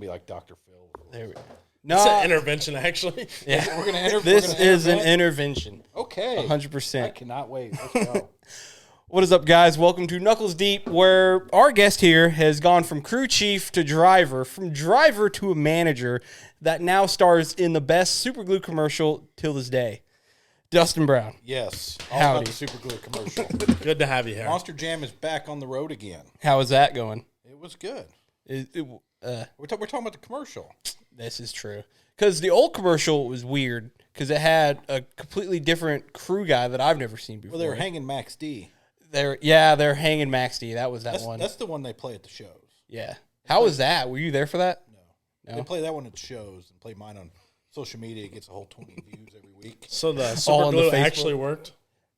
Be like Dr. Phil. There we go. It's an intervention, actually. Yeah. We're gonna This is an intervention. Okay. 100%. I cannot wait. Let's go. What is up, guys? Welcome to Knuckles Deep, where our guest here has gone from crew chief to driver, from driver to a manager that now stars in the best super glue commercial till this day. Dustin Brown. Yes. All Howdy. about the Super Glue commercial. Good to have you here. Monster Jam is back on the road again. How is that going? It was good. We're We're talking about the commercial. This is true. Because the old commercial was weird because it had a completely different crew guy that I've never seen before. Well, they were hanging Max D. They're hanging Max D. That was that one. That's the one they play at the shows. Yeah. How was that? Were you there for that? No. They play that one at shows and play mine on social media. It gets a whole 20 views every week. So the All super on the glue Facebook. actually worked?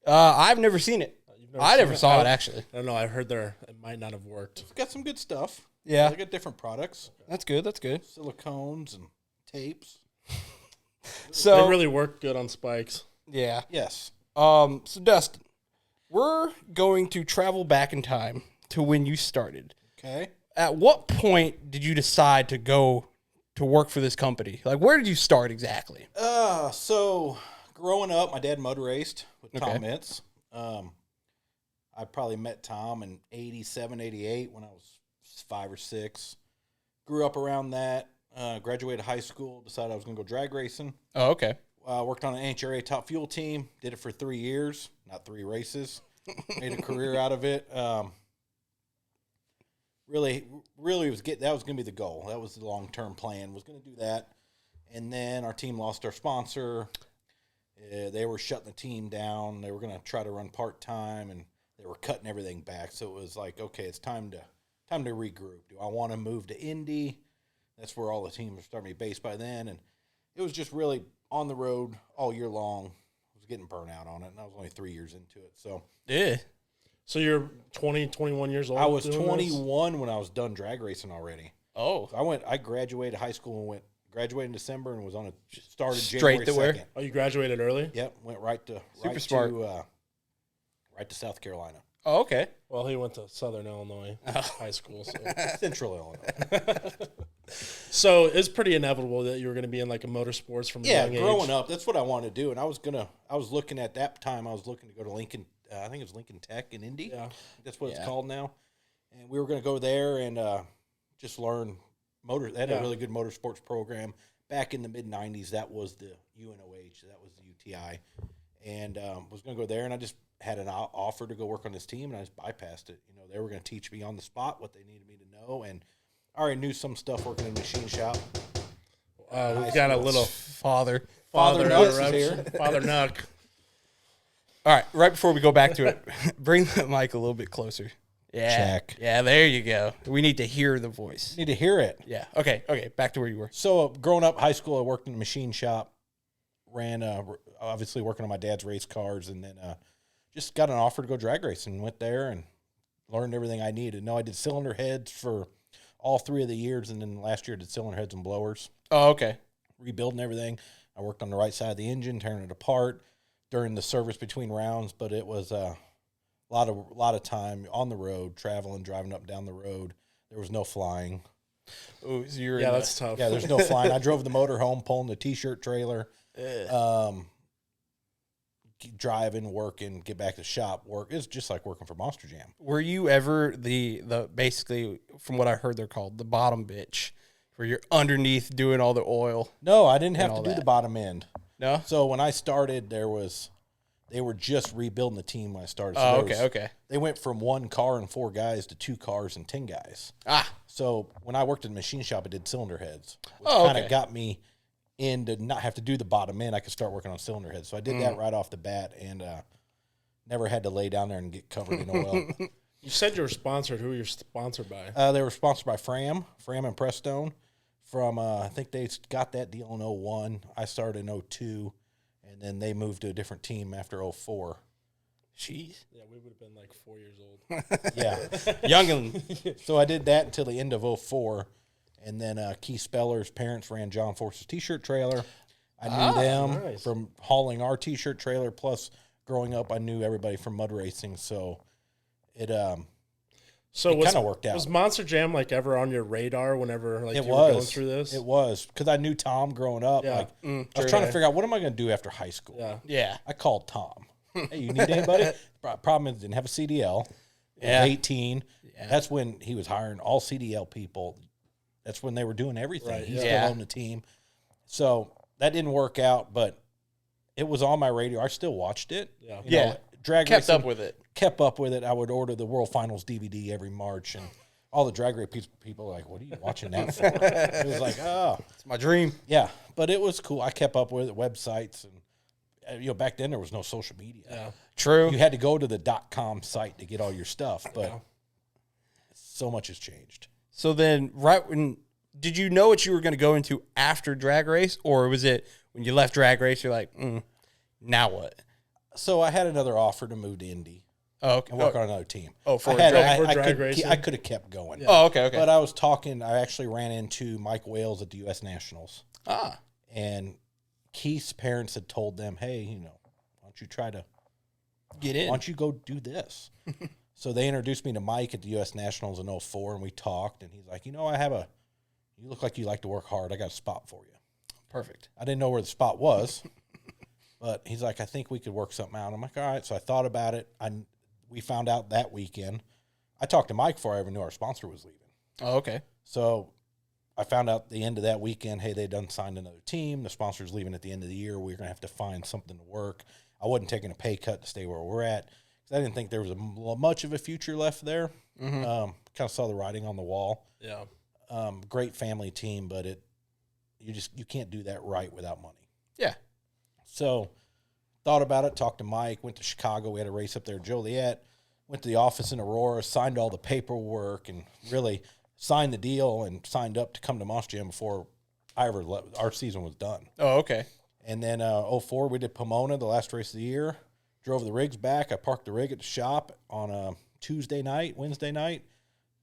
I've never seen it. I never saw it, actually. I don't know. I heard it might not have worked. It's got some good stuff. Yeah. They got different products. That's good. That's good. Silicones and tapes. So They really worked good on spikes. yeah. Yes. So Dustin, we're going to travel back in time to when you started. Okay. At what point did you decide to go to work for this company? Like, where did you start exactly? So growing up, my dad motor raced with Tom Okay. Mitz. I probably met Tom in 87, 88 when I was 5 or 6. Grew up around that. Graduated high school. Decided I was going to go drag racing. Oh, okay. Worked on an NHRA top fuel team. Did it for 3 years, not 3 races. Made a career out of it. Really was that was going to be the goal. That was the long-term plan. Was going to do that. And then our team lost our sponsor. They were shutting the team down. They were going to try to run part-time, and they were cutting everything back. So it was like, okay, it's time to regroup. Do I want to move to Indy? That's where all the teams were starting to be based by then. And it was just really on the road all year long. I was getting burnt out on it, and I was only 3 years into it. So Yeah. So you're 20, 21 years old? I was doing 21 when I was done drag racing already. Oh. So I graduated high school and graduated in December and was on started Straight January to where? 2nd. this? Oh, you graduated early? Yep, went right to smart. right to South Carolina. Oh, okay. Well, he went to Southern Illinois High School. So. Central Illinois. So it's pretty inevitable that you were going to be in like a motorsports from a Yeah, young age. growing up, that's what I wanted to do. And I was looking at that time, I was looking to go to Lincoln, I think it was Lincoln Tech in Indy. Yeah. That's what it's Yeah. called now. And we were going to go there and just learn motor. They had a really good motorsports program. Back in the mid-'90s, that was the UNOH. That was the UTI. And was going to go there, and I just had an offer to go work on this team, and I just bypassed it. You know, they were going to teach me on the spot what they needed me to know, and I already knew some stuff working in the machine shop. We've got a little Father. Father Nuts is interruption. here. Father Nuck. All right. Right before we go back to it, bring the mic a little bit closer. Yeah. Check. Yeah, there you go. We need to hear the voice. Need to hear it. Yeah. Okay. Back to where you were. So growing up, high school, I worked in the machine shop, ran obviously working on my dad's race cars, and then just got an offer to go drag racing. Went there and learned everything I needed. No, I did cylinder heads for all 3 of the years, and then last year I did cylinder heads and blowers, Oh, okay. rebuilding everything. I worked on the right side of the engine, turning it apart during the service between rounds, but it was a lot of time on the road, traveling, driving up and down the road. There was no flying. Oh, so you're Yeah, in that's tough. Yeah, there's no flying. I drove the motor home, pulling the T-shirt trailer. Driving, working, get back to the shop, work. It's just like working for Monster Jam. Were you ever the basically, from what I heard, they're called the bottom bitch, where you're underneath doing all the oil? No, I didn't have to all do that. the bottom end. No. So when I started, they were just rebuilding the team when I started. So Oh, there was- okay. They went from 1 car and 4 guys to 2 cars and 10 guys. Ah. So when I worked in the machine shop, I did cylinder heads, which Oh, kind of okay. got me in to not have to do the bottom end. I could start working on cylinder heads. So I did that right off the bat, and never had to lay down there and get covered in oil. You said you were sponsored. Who are you sponsored by? They were sponsored by Fram and Prestone. From I think they got that deal in 01. I started in 02, and then they moved to a different team after 04. Jeez. Yeah, we would have been like 4 years old. Yeah. Youngin. So I did that until the end of 04. And then Keith Speller's parents ran John Force's T-shirt trailer. I knew them nice. from hauling our T-shirt trailer. Plus, growing up, I knew everybody from mud racing. So it So it kind of worked out. Was Monster Jam like ever on your radar whenever like It you were was going through this? It was because I knew Tom growing up. Yeah. Like I was trying to figure out what am I going to do after high school. Yeah. Yeah. I called Tom. Hey, you need anybody? Problem is, didn't have a CDL. Yeah. 18. Yeah. That's when he was hiring all CDL people. That's when they were doing everything. Right, He yeah. still owned the team. So that didn't work out, but it was on my radio. I still watched it. Yeah. You know, drag Kept racing, up with it. Kept up with it. I would order the World Finals DVD every March, and all the drag race people were like, what are you watching that for? It was like, oh. It's my dream. Yeah, but it was cool. I kept up with it, websites, and back then there was no social media. Yeah. True. You had to go to the .com site to get all your stuff, but so much has changed. So then, right when did you know what you were going to go into after Drag Race, or was it when you left Drag Race? You're like, now what? So I had another offer to move to Indy Oh, okay. and work on another team. Oh, for drag racing? I could have kept going. Yeah. Oh, okay. But I was talking. I actually ran into Mike Wales at the U.S. Nationals, and Keith's parents had told them, "Hey, why don't you try to Get in. Why don't you go do this?" So they introduced me to Mike at the U.S. Nationals in 04, and we talked. And he's like, you look like you like to work hard. I got a spot for you. Perfect. I didn't know where the spot was, but he's like, I think we could work something out. I'm like, all right. So I thought about it. We found out that weekend. I talked to Mike before I ever knew our sponsor was leaving. Oh, okay. So I found out the end of that weekend, hey, they done signed another team. The sponsor's leaving at the end of the year. We're going to have to find something to work. I wasn't taking a pay cut to stay where we're at because I didn't think there was much of a future left there. Mm-hmm. Kind of saw the writing on the wall. Yeah. Great family team, but you can't do that right without money. Yeah. So thought about it, talked to Mike, went to Chicago. We had a race up there at Joliet, went to the office in Aurora, signed all the paperwork, and really signed the deal and signed up to come to Monster Jam before our season was done. Oh, okay. And then 04, we did Pomona, the last race of the year. Drove the rigs back. I parked the rig at the shop on a Wednesday night.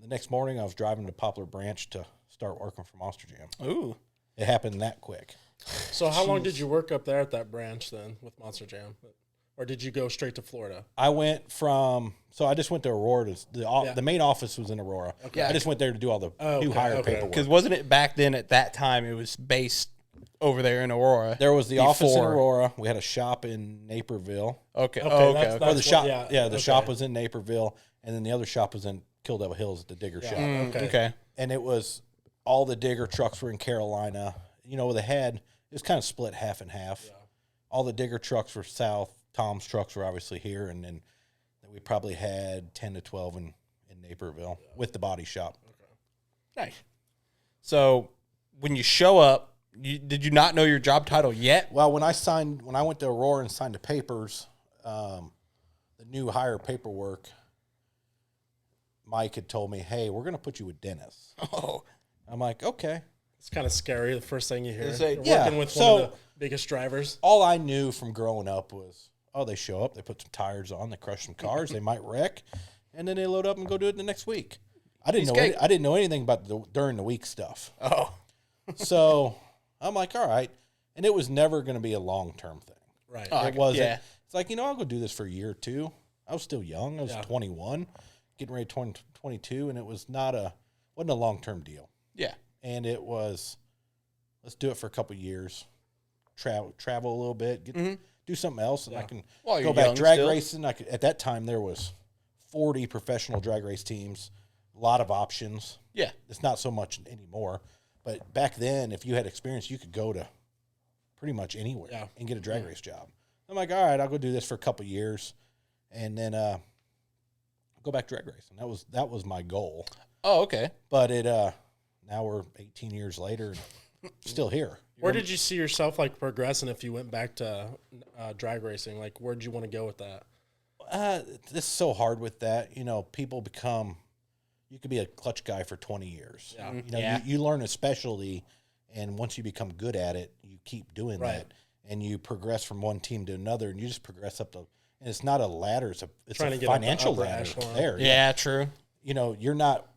The next morning, I was driving to Poplar Branch to start working for Monster Jam. Ooh. It happened that quick. So how long did you work up there at that branch then with Monster Jam? Or did you go straight to Florida? I just went to Aurora. The main office was in Aurora. Okay. I just went there to do all the new hire paperwork. Because wasn't it back then at that time it was based over there in Aurora? There was the office in before. Aurora. We had a shop in Naperville. Okay. Okay, Oh, okay. that's- okay. Or the shop, yeah, the okay. shop was in Naperville, and then the other shop was in Kill Devil Hills at the digger shop. Okay. And it was all the digger trucks were in Carolina. It was kind of split half and half. Yeah. All the digger trucks were south. Tom's trucks were obviously here, and then we probably had 10 to 12 in Naperville with the body shop. Okay. Nice. So when you show up, did you not know your job title yet? Well, when I went to Aurora and signed the papers, the new hire paperwork, Mike had told me, hey, we're going to put you with Dennis. Oh. I'm like, okay. It's kind of scary the first thing you hear. It's like, You're yeah, working with so- one of the biggest drivers. All I knew from growing up was, they show up, they put some tires on, they crush some cars, they might wreck, and then they load up and go do it the next week. I didn't know anything about the during the week stuff. Oh. So I'm like, all right. And it was never going to be a long-term thing. Right. It wasn't. Yeah. It's like, I'll go do this for a year or two. I was still young. I was 21, getting ready to 22, and it wasn't a long-term deal. Yeah. And it was, let's do it for a couple of years, travel a little bit, do something else, and I can go back drag racing. At that time, there was 40 professional drag race teams, a lot of options. Yeah. It's not so much anymore. But back then, if you had experience, you could go to pretty much anywhere and get a drag race job. I'm like, all right, I'll go do this for a couple of years, and then go back drag racing. That was my goal. Oh, okay. But now we're 18 years later, and still here. Where did you see yourself progressing if you went back to drag racing? Where did you want to go with that? This is so hard with that. People become. You could be a clutch guy for 20 years. Yeah. You learn a specialty, and once you become good at it, you keep doing that, and you progress from one team to another, and you just progress up to. And it's not a ladder; it's Trying a to get up the financial upper ladder. echelon. There, Yeah, true. You're not.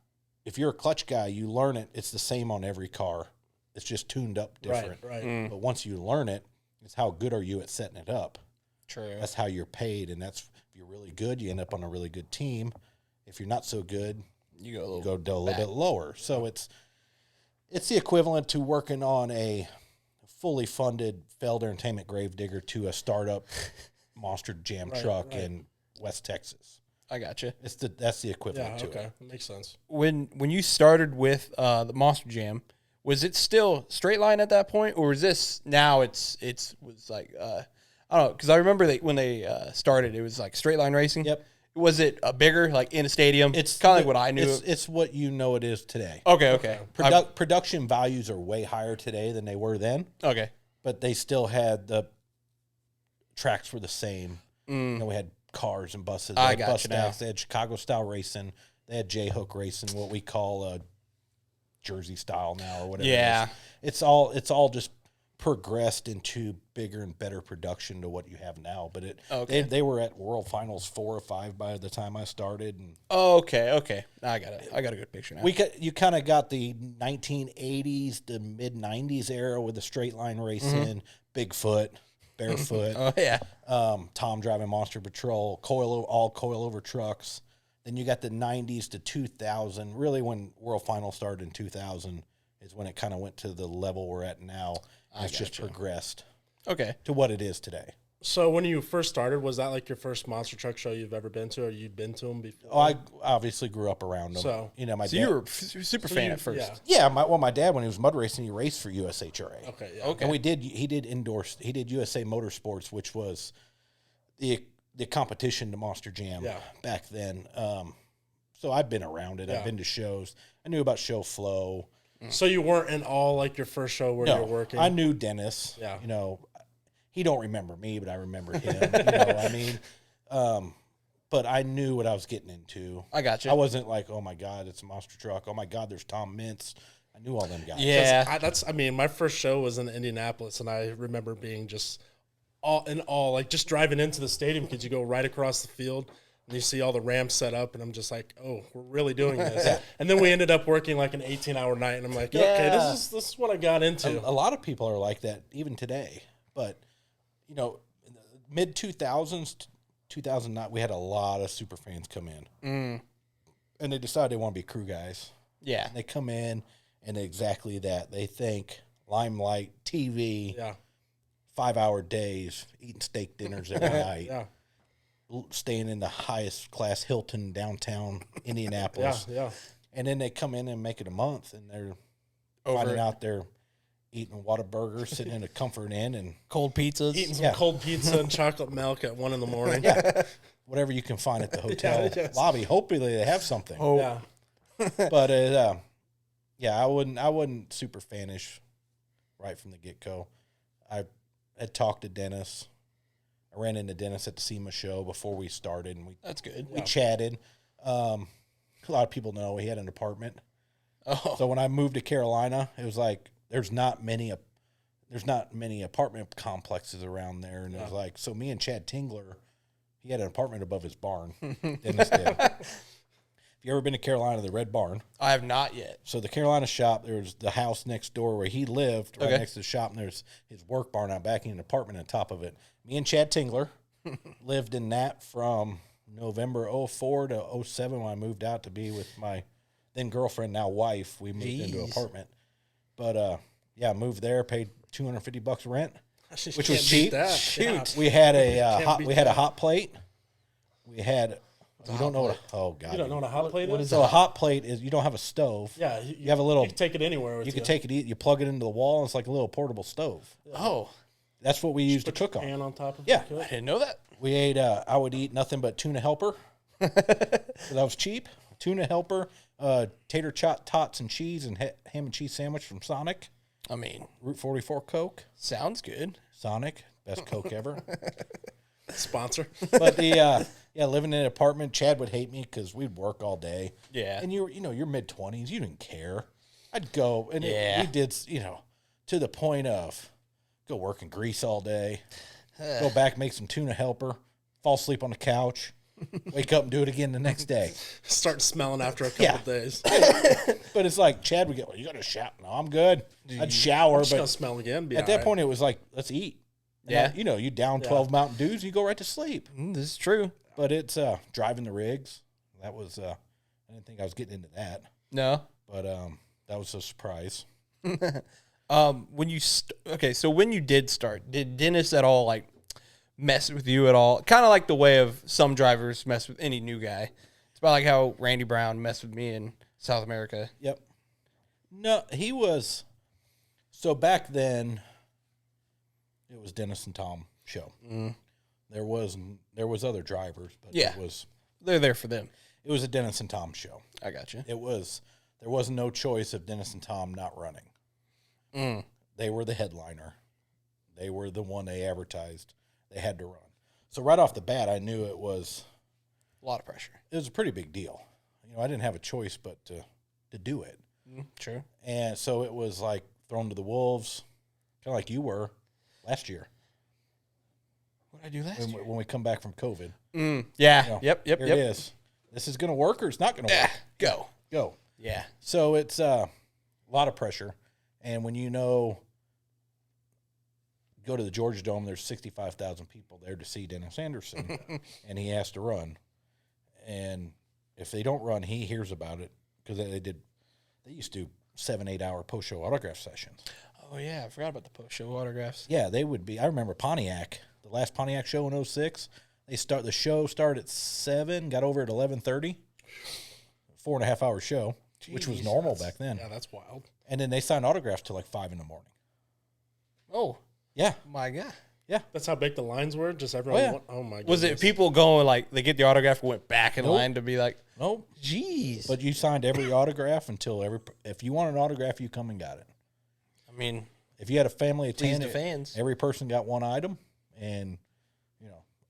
If you're a clutch guy, you learn it. It's the same on every car. It's just tuned up different. Right. But once you learn it, it's how good are you at setting it up. True. That's how you're paid, and that's if you're really good, you end up on a really good team. If you're not so good, You go a you go a little bit lower. So it's the equivalent to working on a fully funded failed entertainment gravedigger to a startup Monster Jam truck in West Texas. I gotcha. That's the equivalent to it. That makes sense. When you started with the Monster Jam, was it still straight line at that point, or is this now it's was like I don't know, because I remember when they started, it was like straight line racing. Yep. Was it a bigger, like in a stadium? It's kind of like what I knew. It's what you know it is today. Okay. Production values are way higher today than they were then. Okay. But they still had the tracks were the same. You know, we had cars and buses. I They had got bus you now. stacks. They had Chicago style racing. They had J-hook racing, what we call Jersey style now or whatever. Yeah. It is. It's all just progressed into bigger and better production to what you have now. But they were at World Finals 4 or 5 by the time I started. And Okay. I got a good picture now. you kind of got the 1980s to mid 90s era with the straight line racing, Bigfoot, Barefoot. Oh yeah. Tom driving Monster Patrol, all coil-over trucks. Then you got the 90s to 2000. Really, when World Finals started in 2000 is when it kind of went to the level we're at now. It's just progressed Okay. to what it is today. So when you first started, was that like your first monster truck show you've ever been to, or you'd been to them before? Oh, I obviously grew up around them. So- you know, my So dad. you were super fan at first. Yeah. My dad, when he was mud racing, he raced for USHRA. Okay. Yeah. Okay. And he did USA Motorsports, which was the competition to Monster Jam back then. So I've been around it. I've been to shows. I knew about show flow. So you weren't in all like your first show where you were working? I knew Dennis. Yeah. You know, he don't remember me, but I remember him. You know what I mean? But I knew what I was getting into. I got you. I wasn't like, oh my God, it's a monster truck. Oh my God, there's Tom Mintz. I knew all them guys. Yeah. My first show was in Indianapolis, and I remember being just all in awe, like just driving into the stadium because you go right across the field and you see all the ramps set up, and I'm just like, oh, we're really doing this. And then we ended up working like an 18-hour night, and I'm like, okay, this is what I got into. A lot of people are like that even today. But, you know, in the mid-2000s, 2009, we had a lot of super fans come in. And they decided they want to be crew guys. Yeah. And they come in, and exactly that. They think limelight, TV, 5-hour days, eating steak dinners every night. Yeah. Staying in the highest class Hilton downtown Indianapolis. Yeah. And then they come in and make it a month, and they're finding out they're eating Whataburger, sitting in a Comfort Inn, and Cold pizzas. Eating some cold pizza and chocolate milk at 1 a.m. whatever you can find at the hotel yes. lobby. Hopefully they have something. Yeah. But I wouldn't super fanish right from the get-go. I had talked to Dennis. I ran into Dennis at the SEMA show before we started, and That's good. we chatted. A lot of people know he had an apartment. Oh. So when I moved to Carolina, it was like there's not many apartment complexes around there, and it was like, so me and Chad Tingler, he had an apartment above his barn. Dennis did. If you ever been to Carolina, the Red Barn? I have not yet. So the Carolina shop, there's the house next door where he lived, right next to the shop, and there's his work barn out back in an apartment on top of it. Me and Chad Tingler lived in that from November 04 to 07 when I moved out to be with my then girlfriend, now wife. We moved into an apartment. But, moved there, paid $250 rent, which was cheap. Shoot. We had a hot plate. We had... You don't know what God. You don't know what a hot plate is? So a hot plate is you don't have a stove. Yeah. You have a little... You can take it anywhere with you. You can take it, you plug it into the wall, and it's like a little portable stove. Oh. That's what we used to cook on. Pan on top of Yeah. it. I didn't know that. We ate, I would eat nothing but tuna helper. So that was cheap. Tuna helper, tater tots and cheese, and ham and cheese sandwich from Sonic. I mean, Route 44 Coke. sounds good. Sonic, best Coke ever. Sponsor. But living in an apartment, Chad would hate me because we'd work all day. Yeah. And you're mid-20s, you didn't care. I'd go, and we did, to the point of go work in Greece all day, go back, make some tuna helper, fall asleep on the couch, wake up and do it again the next day. Start smelling after a couple of days. But it's like, Chad would go, well, you got to shower. No, I'm good. I'd shower, Just gonna but smell again. at that point it was like, let's eat. Yeah. And you down 12 Mountain Dews, you go right to sleep. This is true. But it's driving the rigs. That was I didn't think I was getting into that, No. but that was a surprise. When you so when you did start, did Dennis at all like mess with you at all? Kind of like the way of some drivers mess with any new guy. It's about like how Randy Brown messed with me in South America. Yep. No, he was. So back then, it was Dennis and Tom show. There was other drivers, but Yeah. They're there for them. it was a Dennis and Tom show. I got you. There was no choice of Dennis and Tom not running. They were the headliner. They were the one they advertised. They had to run. So right off the bat, I knew it was A lot of pressure. a pretty big deal. I didn't have a choice but to do it. True. And so it was like thrown to the wolves, kind of like you were last year What did I do last year? when we come back from COVID. Yeah. Yep. Here it is. This is going to work or it's not going to work. Go. Go. Yeah. So it's a lot of pressure. And when go to the Georgia Dome, there's 65,000 people there to see Dennis Anderson, and he has to run. And if they don't run, he hears about it because they used to do 7-8 hour post-show autograph sessions. Oh, yeah. I forgot about the post-show autographs. Yeah, they would be. I remember Pontiac, the last Pontiac show in 06. The show started at 7, got over at 11:30. 4.5 hour show, which was normal back then. Yeah, that's wild. And then they signed autographs till like 5 in the morning. Oh, Yeah. my God. That's how big the lines were. Just everyone. Oh, yeah. Oh my goodness. Was it people going like they get the autograph, went back in Nope. line to be like, Nope. geez. But you signed every autograph if you want an autograph, you come and got it. I mean, If you had a family of please 10, the fans. every person got one item. And,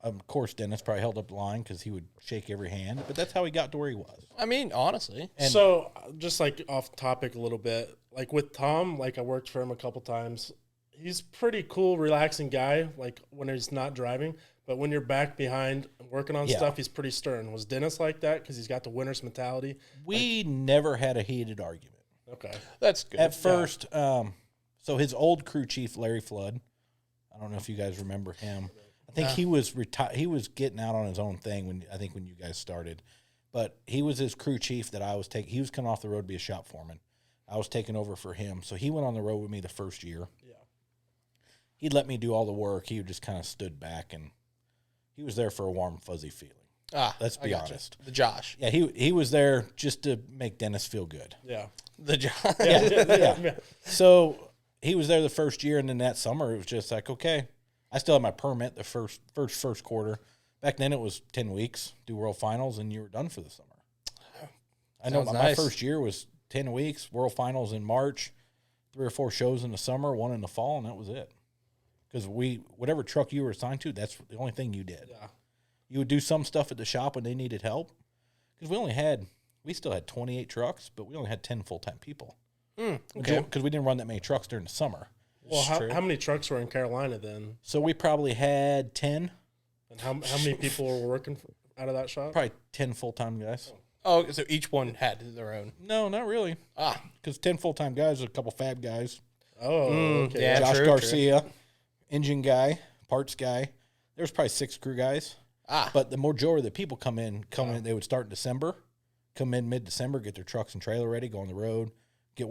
of course, Dennis probably held up the line because he would shake every hand. But that's how he got to where he was. I mean, honestly. So, just like off topic a little bit, like with Tom, like I worked for him a couple times. He's pretty cool, relaxing guy, like when he's not driving. But when you're back behind and working on Yeah. stuff, he's pretty stern. Was Dennis like that? Because he's got the winner's mentality. We never had a heated argument. Okay. That's good. At first, so his old crew chief, Larry Flood, I don't know if you guys remember him. I think he was he was getting out on his own thing when you guys started. But he was his crew chief that I was taking. He was coming off the road to be a shop foreman. I was taking over for him. So he went on the road with me the first year. Yeah. He'd let me do all the work. He just kind of stood back, and he was there for a warm, fuzzy feeling. Let's be honest. The Josh. Yeah, he was there just to make Dennis feel good. Yeah. The Josh. Yeah. So he was there the first year, and then that summer it was just like, okay, I still had my permit the first quarter. Back then it was 10 weeks, do World Finals, and you were done for the summer. I know Sounds my nice. first year was 10 weeks, World Finals in March, 3 or 4 shows in the summer, 1 in the fall, and that was it. Because whatever truck you were assigned to, that's the only thing you did. Yeah. You would do some stuff at the shop when they needed help. Because we still had 28 trucks, but we only had 10 full-time people. Okay. Because we didn't run that many trucks during the summer. Well, how many trucks were in Carolina then? So we probably had 10, And how many people were working out of that shop? probably 10 full-time guys. Oh, so each one had their own. No, not really. Ah. Because 10 full-time guys, a couple fab guys. Oh, okay. yeah. Josh true, Garcia, engine guy, parts guy. There's probably 6 crew guys. But the majority of the people come in, they would start in December, come in mid-December, get their trucks and trailer ready, go on the road, do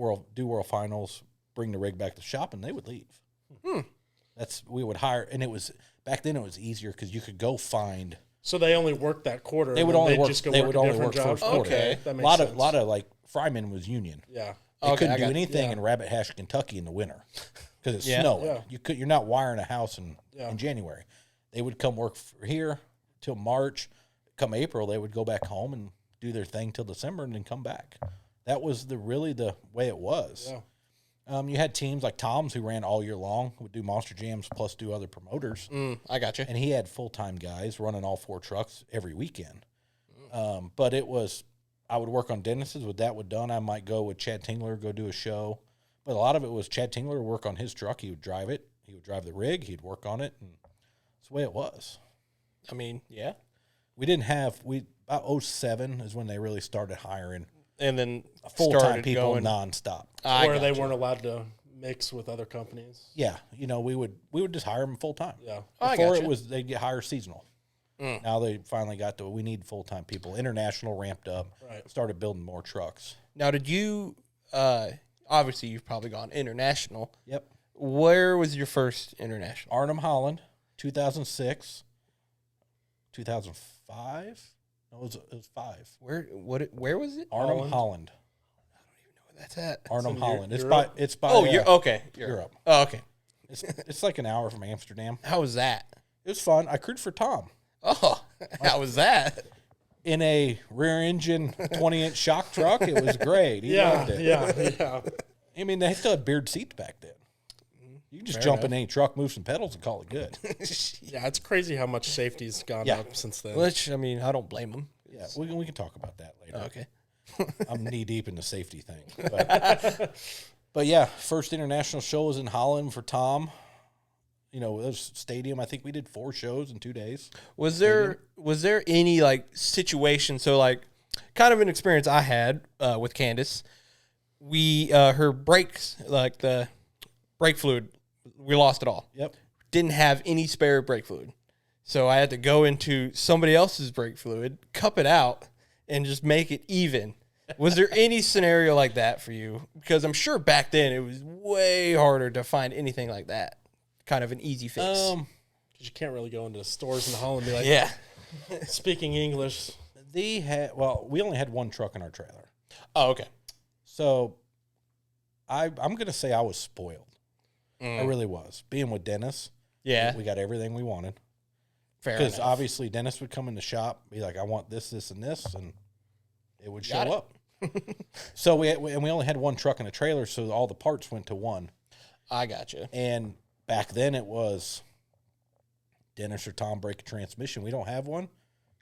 World Finals, bring the rig back to the shop, and they would leave. We would hire, and back then it was easier because you could go find. So they only worked that quarter. They and would then only they'd work. just go They work would a only different work job? first quarter. Okay. That A makes lot sense. of like Fryman was union. Yeah. They couldn't I do got- anything yeah. in Rabbit Hash, Kentucky in the winter because it's Yeah. snowing. Yeah. You're not wiring a house in Yeah. January. They would come work for here till March. Come April, they would go back home and do their thing till December and then come back. That was really the way it was. Yeah. You had teams like Tom's who ran all year long, would do monster jams plus do other promoters. I got you. And he had full-time guys running all 4 trucks every weekend. But I would work on Dennis's. With that done, I might go with Chad Tingler, go do a show. But a lot of it was Chad Tingler would work on his truck. He would drive it. He would drive the rig. He'd work on it. And that's the way it was. I mean, yeah. We didn't have, about 07 is when they really started hiring And then full-time started people going, nonstop. Where they weren't allowed to mix with other companies. Yeah. We would just hire them full-time. Yeah. I Before gotcha. they'd get hired seasonal. Now they finally got to, we need full-time people. International ramped up, started building more trucks. Now, did you, obviously you've probably gone international. Yep. Where was your first international? Arnhem, Holland, 2006, 2005? No, it was 5. Where was it? Arnhem, Holland. That's at Arnhem, Holland. Europe? It's by okay. Europe. Oh, okay. It's like an hour from Amsterdam. How was that? It was fun. I crewed for Tom Oh, how was that? in a rear engine 20-inch shock truck. It was great. He loved it. Yeah. I mean, they still had beard seats back then. You can just jump in any truck, move some pedals, and call it good. Yeah, it's crazy how much safety's gone up since then. Which, I mean, I don't blame them. Yeah, we can talk about that later. Okay. I'm knee deep in the safety thing. But yeah, first international show was in Holland for Tom. You know, it was stadium. I think we did 4 shows in 2 days. Was there any like situation? So like, kind of an experience I had with Candace. We her brakes, like the brake fluid, we lost it all. Yep. Didn't have any spare brake fluid, so I had to go into somebody else's brake fluid, cup it out, and just make it even. Was there any scenario like that for you? Because I'm sure back then it was way harder to find anything like that. Kind of an easy fix. Because you can't really go into stores in Holland and be like, yeah. speaking English. We only had 1 truck in our trailer. Oh, okay. So I'm going to say I was spoiled. I really was. Being with Dennis, Yeah. we got everything we wanted. Fair Because enough. obviously Dennis would come in the shop, be like, I want this, this, and this, and it would show Got it. up. So we only had 1 truck in a trailer, so all the parts went to 1. I got you. And back then it was Dennis or Tom break a transmission. We don't have one.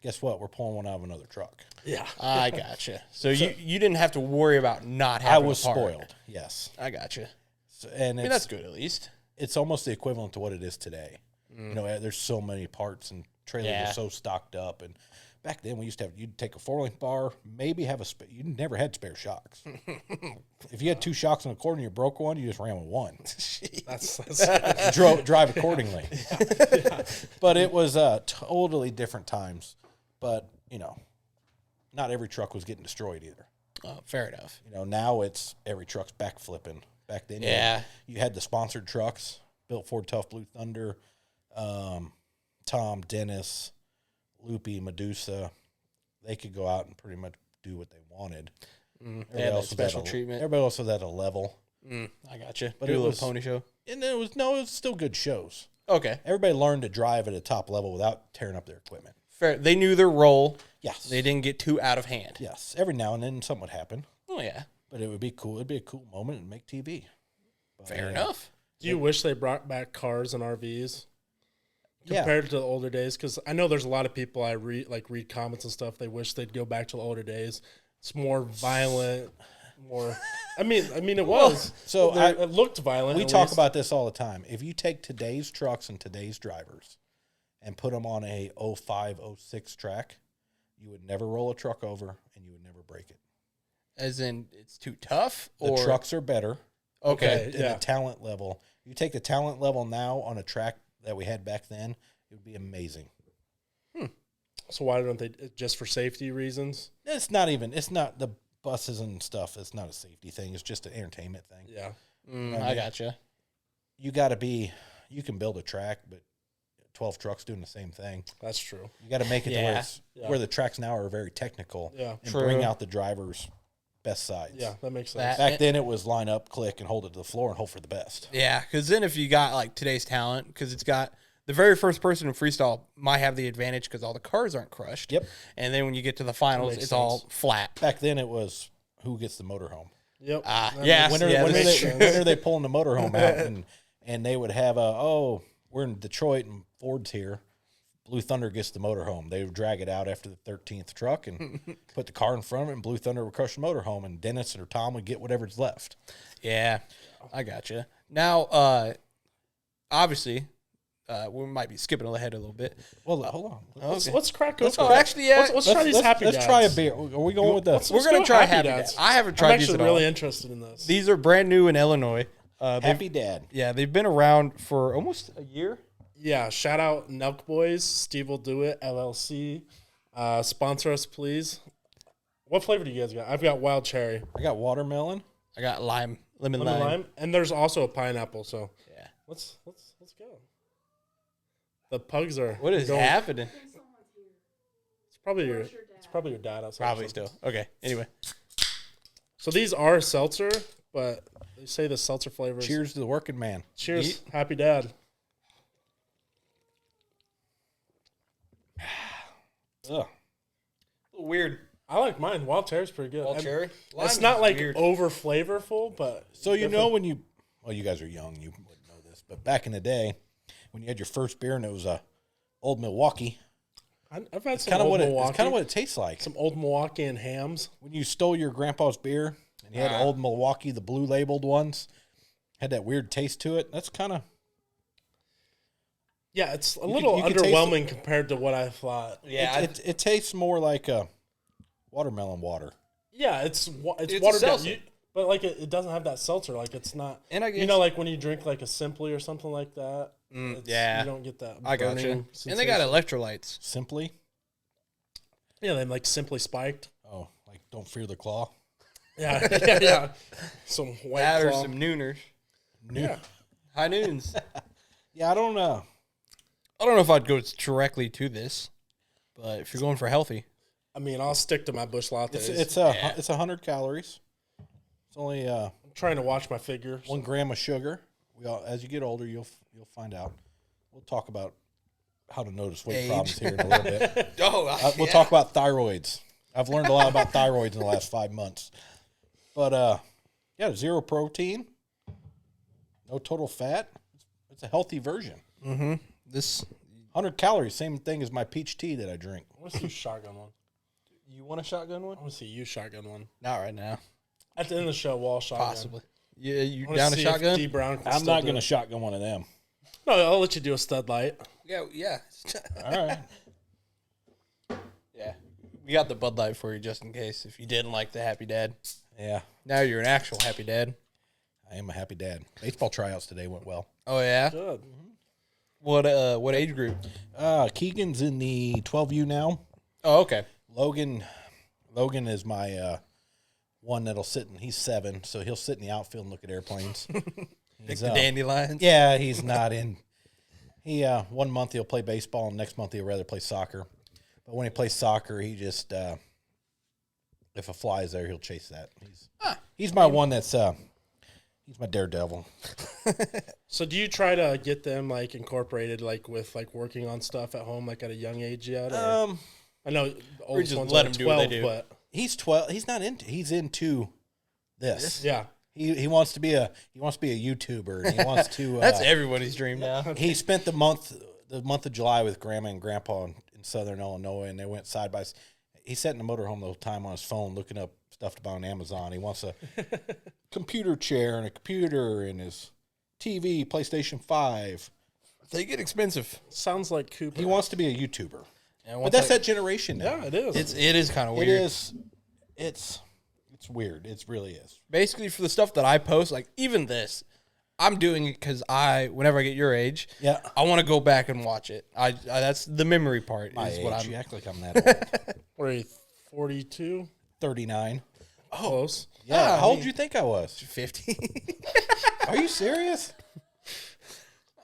Guess what? We're pulling one out of another truck. Yeah. I got you. So you didn't have to worry about not I having was a part. spoiled. Yes. I got you. So, and I mean, that's good at least. it's almost the equivalent to what it is today. You know, there's so many parts and trailers Yeah. are so stocked up. And back then we used to have, you'd take a 4-link bar, maybe have you never had spare shocks. If you had 2 shocks in a cord and you broke one, you just ran with 1. That's Drive accordingly. But it was totally different times. But, you know, not every truck was getting destroyed either. Fair enough. You know, now it's every truck's back flipping. Back then, Yeah. you had the sponsored trucks, built Ford Tough Blue Thunder, Tom, Dennis, Loopy, Medusa. They could go out and pretty much do what they wanted. They had that special treatment. Everybody else was at a level. I got you. But Do it a little was- pony show. And it was still good shows. Okay. Everybody learned to drive at a top level without tearing up their equipment. Fair. They knew their role. Yes. They didn't get too out of hand. Yes. Every now and then something would happen. Oh, yeah. But it would be cool. It'd be a cool moment and make TV. But, Fair enough. Do you wish they brought back cars and RVs Yeah. compared to the older days? Because I know there's a lot of people I read comments and stuff. They wish they'd go back to the older days. It's more violent, more. I mean, it was. So it looked violent. We at talk least. about this all the time. If you take today's trucks and today's drivers and put them on a 05, 06 track, you would never roll a truck over and you would never break it. As in, it's too tough? The Or trucks are better. Okay. And Yeah. the talent level. You take the talent level now on a track that we had back then, it would be amazing. So why don't they, just for safety reasons? It's not the buses and stuff. It's not a safety thing. It's just an entertainment thing. Yeah. I got you. You can build a track, but 12 trucks doing the same thing. That's true. You got to make it to where Yeah. it's where the tracks now are very technical Yeah. and True. bring out the driver's best sides. Yeah, that makes That- sense. Back then it was line up, click, and hold it to the floor and hope for the best. Yeah, because then if you got like today's talent, because it's got the very first person in freestyle might have the advantage because all the cars aren't crushed. Yep. And then when you get to the finals, makes it's all flat. Back then it was who gets the motorhome. Yep. Yeah. makes- When are, Yeah, when, are that's they, when are they pulling the motorhome out? And they would have we're in Detroit and Ford's here. Blue Thunder gets the motorhome. They would drag it out after the 13th truck and put the car in front of it, and Blue Thunder would crush the motorhome, and Dennis or Tom would get whatever's left. Yeah, I got you. Now, obviously, we might be skipping ahead a little bit. Well, hold on. Let's crack open. go. Actually, yeah. Let's try these happy Let's dads. try a beer. Are we going with this? We're gonna go try Happy Happy Dads. Dads. I haven't I'm tried these actually at all. really interested in this. These are brand new in Illinois. Happy Dad. Yeah, they've been around for almost a year. Yeah, shout out Nelk Boys. Steve will do it. LLC. Sponsor us, please. What flavor do you guys got? I've got wild cherry. I got watermelon. I got lemon Lime. And there's also a pineapple, so Yeah. let's go. The pugs are What is going- happening? It's probably your dad outside. or Probably something. still. Okay. Anyway. So these are seltzer, but they say the seltzer flavors. Cheers to the working man. Cheers. Happy dad. Ugh. Weird. I like mine. Wild cherry's pretty good. Wild And cherry? It's Lime's not like weird. over flavorful, but So you know when you, well, you guys are young, you wouldn't know this, but back in the day, when you had your first beer and it was a Old Milwaukee, I've had some kind of old what Milwaukee. it's kind of what it tastes like. Some old Milwaukee and hams. When you stole your grandpa's beer and you had Old Milwaukee, the blue labeled ones, had that weird taste to it. That's kind of Yeah, it's a little you can taste underwhelming compared to what I thought. Yeah. it tastes more like a watermelon water. Yeah, it's It's watered a down. seltzer. But like it doesn't have that seltzer. Like it's not. And I you guess- know, like when you drink like a Simply or something like that. yeah. you don't get that. I got you. burning And they got sensation. electrolytes. Simply, Yeah, they like Simply spiked. oh, like don't fear the claw. Yeah, yeah. Some white That or claw. some nooners. Yeah. High noons. Yeah, I don't know. I don't know if I'd go directly to this, but if you're going for healthy, I mean, I'll stick to my Bush lattes. It's 100 calories. It's only I'm trying to watch my figure. 1 gram of sugar. As you get older, you'll find out. We'll talk about how to notice weight Age. problems here in a little bit. We'll yeah. talk about thyroids. I've learned a lot about thyroids in the last 5 months. But yeah, 0 protein, no total fat. It's a healthy version. This 100 calories, same thing as my peach tea that I drink. I want to see you shotgun one. you want a shotgun one? I want to see you shotgun one. Not right now. At the end of the show, Wall shotgun. Possibly. Yeah, you I wanna down a see if shotgun? D Brown can I'm still not do going to it. shotgun one of them. No, I'll let you do a stud light. Yeah. All right. Yeah. We got the Bud Light for you just in case if you didn't like the Happy Dad. Yeah, Now you're an actual Happy Dad. I am a happy dad. Baseball tryouts today went well. Oh yeah. Good. What age group? Keegan's in the 12U now. Oh, okay. Logan is my one that'll sit in. He's 7, so he'll sit in the outfield and look at airplanes. He's, The dandelions. yeah, he's not in. He 1 month he'll play baseball, and next month he'll rather play soccer. But when he plays soccer, he just if a fly is there, he'll chase that. He's my one that's he's my daredevil. So do you try to get them like incorporated like with like working on stuff at home like at a young age yet? Or? I know the oldest just ones let are them do what they 12, do. but He's 12. He's not into. He's into this. yeah. He wants to be a YouTuber. And he wants to. That's everybody's dream now. He spent the month of July with Grandma and Grandpa in Southern Illinois, and they went side by. He sat in the motorhome the whole time on his phone looking up stuff to buy on Amazon. He wants a computer chair and a computer and his TV, PlayStation 5. They get expensive. Sounds like Cooper. He wants to be a YouTuber. And But that's that generation now. Yeah, it is. It is kind of It weird. is. It's weird. It really is. Basically, for the stuff that I post, like even this, I'm doing it because whenever I get your age, Yeah. I want to go back and watch it. I that's the memory part. My is age. what I'm. You act like I'm that old. What are you, 42? 39. Close. Yeah. How old do you think I was? 50. Are you serious?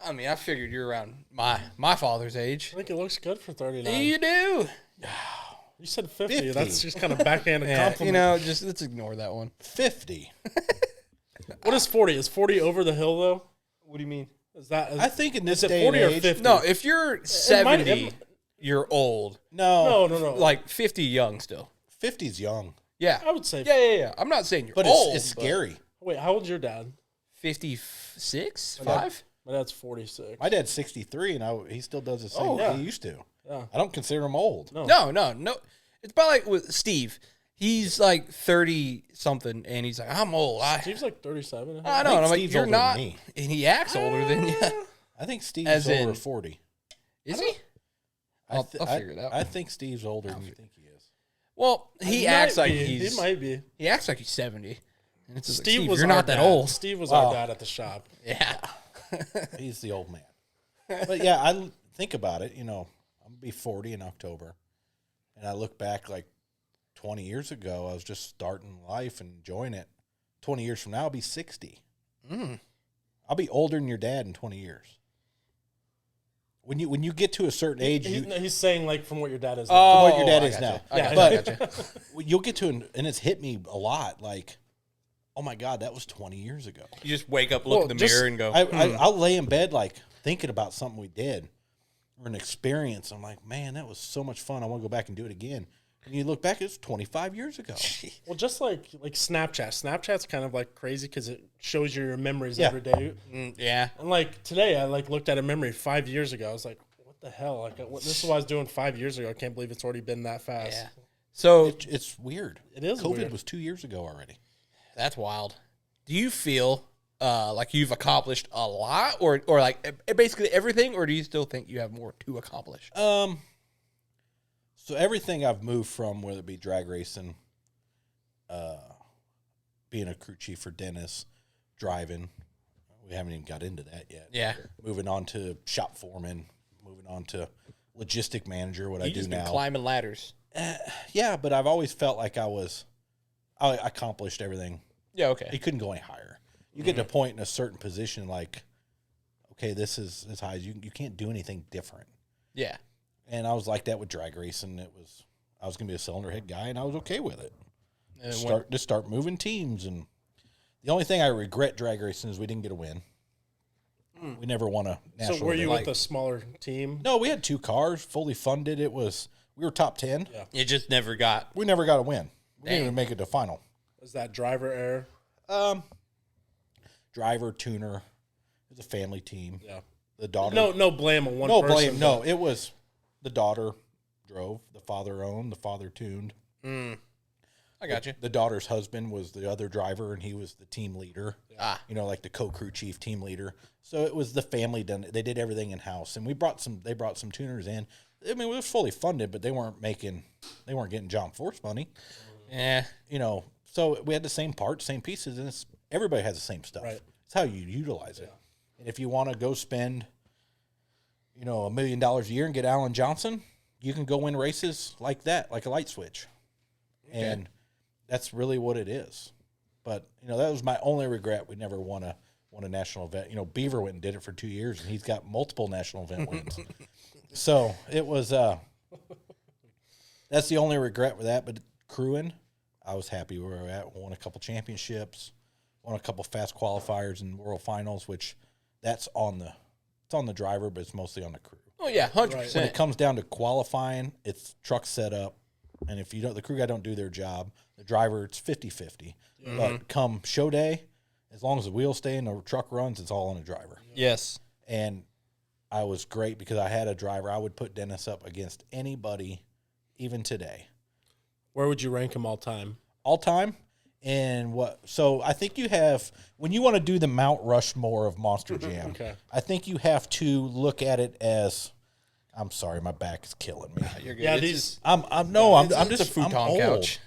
I mean, I figured you're around my father's age. I think it looks good for 39. You do. You said 50. 50. That's just kind of backhanded Yeah, compliment. you know, just let's ignore that one. 50. What is 40? Is 40 over the hill though? What do you mean? Is that? I think in this is it day 40 and or age, 50? No, if you're 70, it- you're old. No. No. Like 50 young still. 50's young. Yeah. I would say. Yeah. I'm not saying you're But old. it's scary. Wait, how old's your dad? 56? My dad- 5? My dad's 46. My dad's 63, and he still does the same Oh, way yeah. he used to. Yeah. I don't consider him old. No. No. It's about like with Steve. He's like 30 something, and he's like, I'm old. Steve's like 37. I know. think And I'm like, Steve's you're older than not. me. And he acts older than you. I think Steve's As over in- 40. Is he? I'll I figure it out. I think Steve's older than you think he is. Well, he He acts might like be. he's. He might be. He acts like he's 70. And it's just like, Steve Steve, was you're our not that dad. old. Steve was Wow. our dad at the shop. Yeah. He's the old man. But yeah, I think about it. I'm gonna be 40 in October, and I look back like 20 years ago. I was just starting life and enjoying it. 20 years from now, I'll be 60. I'll be older than your dad in 20 years. When you get to a certain age, He's saying like from what your dad is. from Now. what your dad I is gotcha. now. I But gotcha. you'll get to and it's hit me a lot. Like, oh my God, that was 20 years ago. You just wake up, look Well, in the mirror, and go, I'll lay in bed like thinking about something we did or an experience. I'm like, man, that was so much fun. I want to go back and do it again. And you look back, it's 25 years ago. Well, just like Snapchat. Snapchat's kind of like crazy because it shows you your memories Yeah. every day. yeah. And like today, I like looked at a memory 5 years ago. I was like, what the hell? Like this is what I was doing 5 years ago. I can't believe it's already been that fast. Yeah. So It's weird. It is COVID weird. was 2 years ago already. that's wild. Do you feel like you've accomplished a lot, or like basically everything, or do you still think you have more to accomplish? So everything I've moved from, whether it be drag racing, being a crew chief for Dennis, driving, we haven't even got into that yet. Yeah. Moving on to shop foreman, moving on to logistic manager, what I You do just been now. climbing ladders. Yeah, but I've always felt like I accomplished everything. Yeah. Okay. You couldn't go any higher. You get to a point in a certain position, like, okay, this is as high as you can't do anything different. Yeah. And I was like that with drag racing. I was going to be a cylinder head guy, and I was okay with it. And Start moving teams, and the only thing I regret drag racing is we didn't get a win. We never won a national. So were you event. with a smaller team? No, we had 2 cars, fully funded. We were top 10. Yeah. You just never got. We never got a win. We didn't Dang. even make it to final. Was that driver error? Driver, tuner. It was a family team. Yeah. The daughter. No blame on one No person. blame. No, it was the daughter drove, the father owned, the father tuned. I got you. The daughter's husband was the other driver, and he was the team leader. Ah. Like the co-crew chief, team leader. So it was the family done. They did everything in house, and they brought some tuners in. I mean, it was fully funded, but they weren't getting John Force money. Yeah. So we had the same parts, same pieces, and everybody has the same stuff. Right. It's how you utilize it. And if you want to go spend, $1 million a year and get Alan Johnson, you can go win races like that, like a light switch. Okay. And that's really what it is. But, that was my only regret. We never won a national event. Beaver went and did it for 2 years, and he's got multiple national event wins. So it was, that's the only regret with that. But crewing, I was happy where we were at. Won a couple championships, won a couple fast qualifiers and world finals, which it's on the driver, but it's mostly on the crew. Oh yeah, 100%. When it comes down to qualifying, it's truck setup. And if the crew guy don't do their job, the driver, it's 50-50. But come show day, as long as the wheels stay and the truck runs, it's all on the driver. Yes. And I was great because I had a driver. I would put Dennis up against anybody, even today. Where would you rank him all time? All time? And so I think you have, when you want to do the Mount Rushmore of Monster Jam, Okay. I think you have to look at it as, I'm sorry, my back is killing me. You're good. Yeah, It's these. I'm it's just a futon I'm old. couch.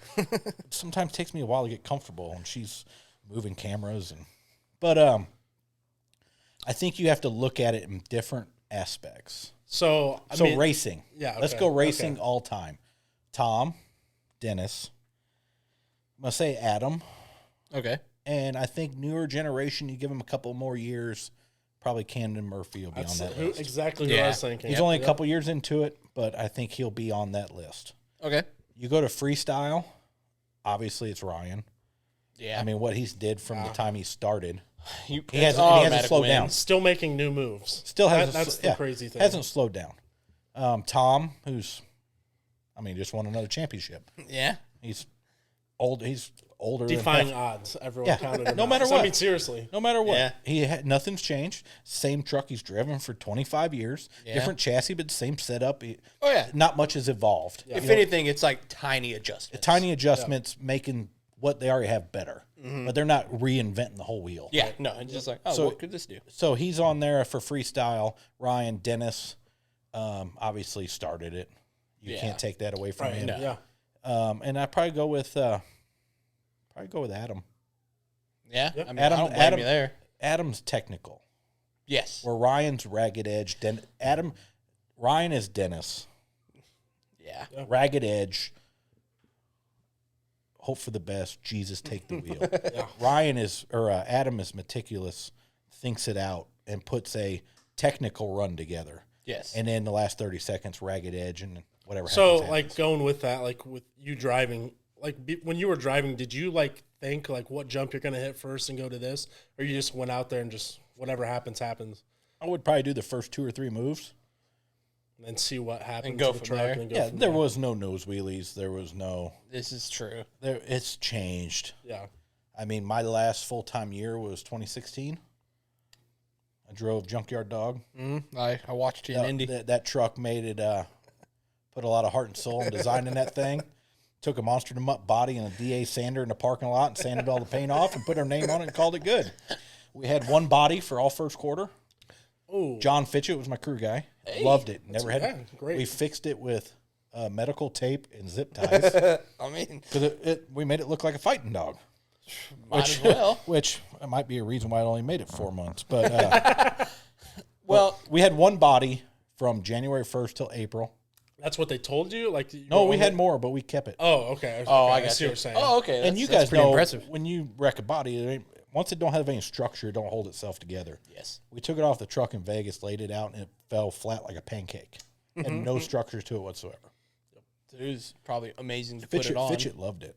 Sometimes it takes me a while to get comfortable, and she's moving cameras but I think you have to look at it in different aspects. So Racing. Yeah, Let's okay, go racing okay. all time. Tom, Dennis, I'm gonna say Adam, Okay. and I think newer generation. You give him a couple more years, probably Camden Murphy will be on that list. Exactly what I Yeah. was thinking. He's only a couple years into it, but I think he'll be on that list. Okay. You go to freestyle, obviously it's Ryan. Yeah. I mean, what he's did from the time he started. he hasn't slowed down. Still making new moves. Still hasn't. That's the crazy thing. Hasn't slowed down. Tom, just won another championship. Yeah. He's old. He's older. Defying than odds. Everyone Yeah. counted him No out. matter So, I what. mean, seriously. no matter what. Yeah. Nothing's changed. Same truck he's driven for 25 years. Yeah. Different chassis, but same setup. Oh yeah. Not much has evolved. If anything, it's like tiny adjustments. Tiny adjustments making what they already have better, but they're not reinventing the whole wheel. Yeah. No, it's just like, So- what could this do? So he's on there for freestyle. Ryan Dennis, obviously started it. You Yeah. can't take that away from him. Yeah. And I probably go with Adam. Yeah. Yep. I mean, I don't blame you there. Adam's technical. Yes. Where Ryan's Ragged Edge, Ryan is Dennis. Yeah. Ragged Edge. Hope for the best. Jesus, take the wheel. Adam is meticulous, thinks it out, and puts a technical run together. Yes. And then the last 30 seconds, Ragged Edge and whatever. So, happens. going with that, with you driving, when you were driving, did you think what jump you're gonna hit first and go to this, or you just went out there and just whatever happens happens? I would probably do the first 2 or 3 moves. And see what happens. And go to the from truck there. And Yeah, there was no nose wheelies. There was no. This is true. It's changed. Yeah. I mean, my last full-time year was 2016. I drove Junkyard Dog. I watched you in Indy. That truck made it, put a lot of heart and soul in designing that thing. Took a monster to mutt body and a DA sander in the parking lot and sanded all the paint off and put our name on it and called it good. We had one body for all first quarter. Oh, John Fitchett was my crew guy. Loved it. Never had it. Great. We fixed it with medical tape and zip ties. I mean, Because we made it look like a fighting dog. might as well. Which might be a reason why it only made it 4 months. But Well, we had one body from January 1st till April. that's what they told you. No, we had more, but we kept it. Oh, okay. I got see you. what you're saying. Oh, okay. And you that's guys pretty know impressive. when you wreck a body, once it don't have any structure, it don't hold itself together. Yes. We took it off the truck in Vegas, laid it out, and it fell flat like a pancake. And no structure to it whatsoever. It was probably amazing to put it on. Fitchett loved it.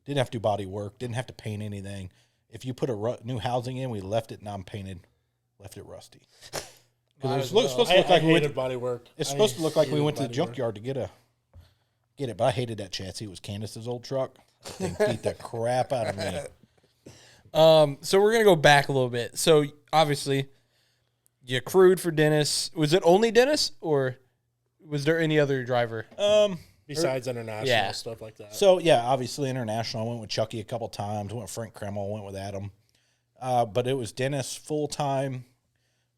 Didn't have to do body work. Didn't have to paint anything. If you put a new housing in, we left it non-painted, left it rusty. Because Might it's as well. supposed to look like we hated went. body work. It's supposed to look like we hated went to the body work. junkyard to get it. But I hated that chassis. It was Candace's old truck. That thing beat the crap out of me. So we're gonna go back a little bit. So obviously, you crewed for Dennis. Was it only Dennis, or was there any other driver? Besides international Yeah. stuff like that. So yeah, obviously international. I went with Chucky a couple times. Went with Frank Kreml. Went with Adam. But it was Dennis full time.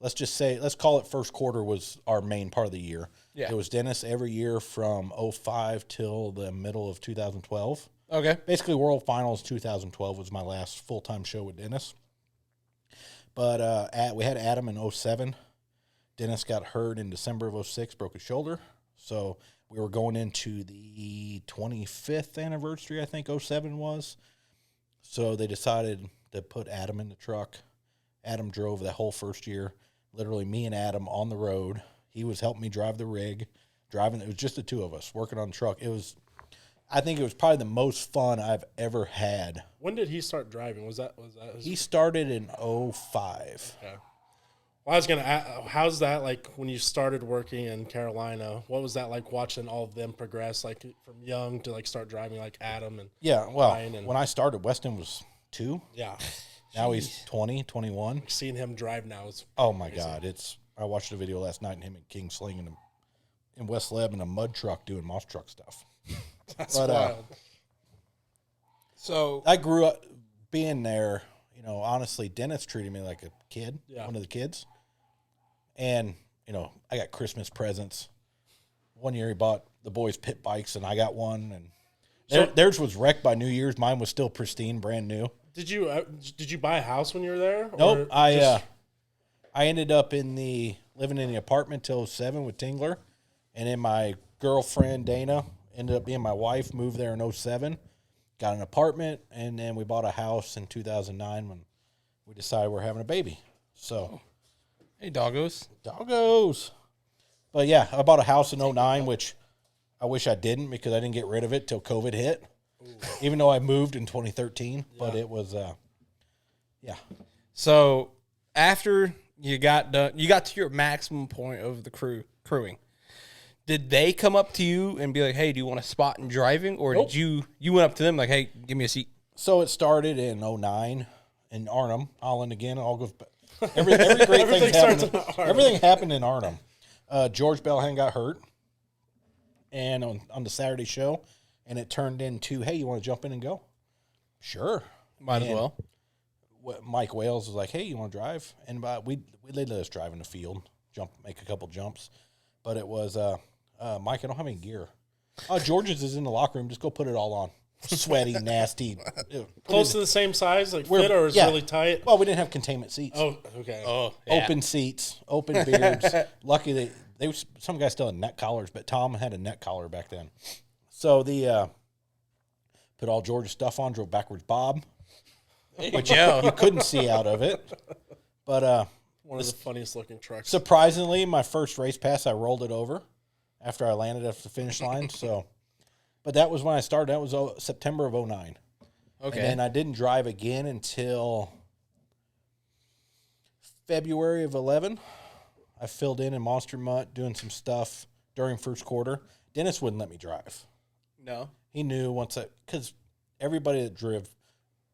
Let's call it first quarter was our main part of the year. Yeah. It was Dennis every year from 05 till the middle of 2012. Okay. Basically, World Finals 2012 was my last full time show with Dennis. But we had Adam in 07. Dennis got hurt in December of 06, broke his shoulder. So we were going into the 25th anniversary, I think 07 was. So they decided to put Adam in the truck. Adam drove the whole first year, literally me and Adam on the road. He was helping me drive the rig, driving. It was just the two of us working on the truck. I think it was probably the most fun I've ever had. When did he start driving? Was that his He started in 05. Okay. Well, I was gonna ask, how's that like when you started working in Carolina? What was that like watching all of them progress, like from young to like start driving, like Adam and Yeah, well, Ryan and- when I started, Weston was 2. yeah, Now he's 20, 21. seeing him drive now is Oh, my God. I watched a video last night and him and King slinging him in West Leb in a mud truck doing moss truck stuff. that's But, wild. So I grew up being there. Honestly, Dennis treated me like a kid, Yeah. one of the kids. And, I got Christmas presents. One year he bought the boys pit bikes and I got one. And theirs was wrecked by New Year's. Mine was still pristine, brand new. Did you buy a house when you were there? Nope. Or I ended up living in the apartment till 07 with Tingler. And then my girlfriend, Dana, ended up being my wife, moved there in 07. Got an apartment, and then we bought a house in 2009 when we decided we're having a baby. So, hey, doggos. doggos. But yeah, I bought a house in 09, which I wish I didn't because I didn't get rid of it till COVID hit. Even though I moved in 2013, but it was, yeah. So after you got done, you got to your maximum point of the crewing. Did they come up to you and be like, "Hey, do you want a spot in driving?" Or Nope. did you went up to them like, "Hey, give me a seat"? So it started in 09 in Arnhem, Holland again. All goes back. Every great thing everything happened in Arnhem. George Bellhan got hurt, and on the Saturday show, and it turned into, "Hey, you want to jump in and go?" Sure, Might as And well. Mike Wales was like, "Hey, you want to drive?" And we let us drive in the field, make a couple jumps, but it was Mike, I don't have any gear. George's is in the locker room. Just go put it all on. sweaty, nasty. Close to the same size, like fit, or is really tight? Well, we didn't have containment seats. Oh, okay. Oh, yeah. Open seats, open beards. Lucky some guys still had neck collars, but Tom had a neck collar back then. So put all Georgia stuff on, drove backwards Bob, which you couldn't see out of it. But one of the funniest looking trucks. surprisingly, my first race pass, I rolled it over after I landed at the finish line. So, but that was when I started. That was September of 2009. Okay. And then I didn't drive again until February of 2011. I filled in Monster Mutt doing some stuff during first quarter. Dennis wouldn't let me drive. No. He knew because everybody that drove,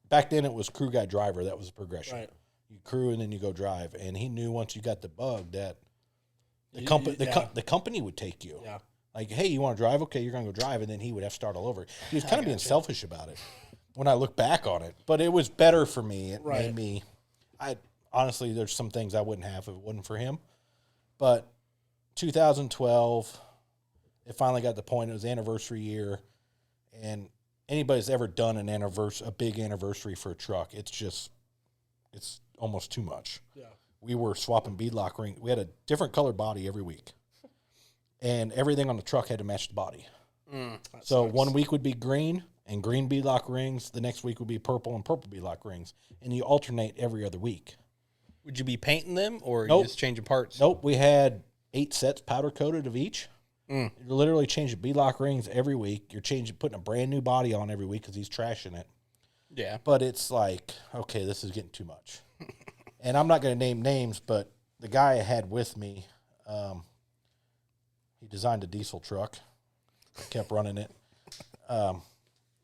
back then it was crew guy driver. That was the progression. Right. You crew and then you go drive. And he knew once you got the bug that the company would take you. Yeah. Like, hey, you want to drive? Okay, you're going to go drive. And then he would have to start all over. He was kind of being selfish about it when I look back on it. But it was better for me. It made me, honestly, there's some things I wouldn't have if it wasn't for him. But 2012, it finally got to the point. It was anniversary year. And anybody's ever done a big anniversary for a truck, it's almost too much. Yeah. We were swapping beadlock rings. We had a different colored body every week. And everything on the truck had to match the body. So one week would be green and green beadlock rings. The next week would be purple and purple beadlock rings. And you alternate every other week. Would you be painting them or Nope. you just changing parts? Nope. We had 8 sets powder coated of each. You're literally changing beadlock rings every week. You're putting a brand new body on every week because he's trashing it. Yeah. But it's like, okay, this is getting too much. And I'm not going to name names, but the guy I had with me, he designed a diesel truck, kept running it.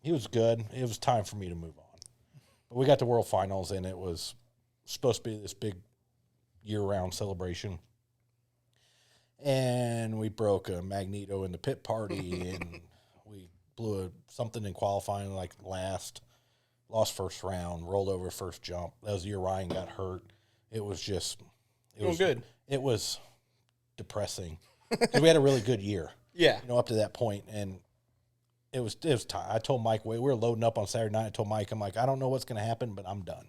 He was good. It was time for me to move on. But we got to World Finals, and it was supposed to be this big year-round celebration. And we broke a magneto in the pit party, and we blew something in qualifying like lost first round, rolled over first jump. That was the year Ryan got hurt. It was good. It was depressing because we had a really good year. Yeah. Up to that point, and it was time. I told Mike, we were loading up on Saturday night. I told Mike, I'm like, I don't know what's going to happen, but I'm done.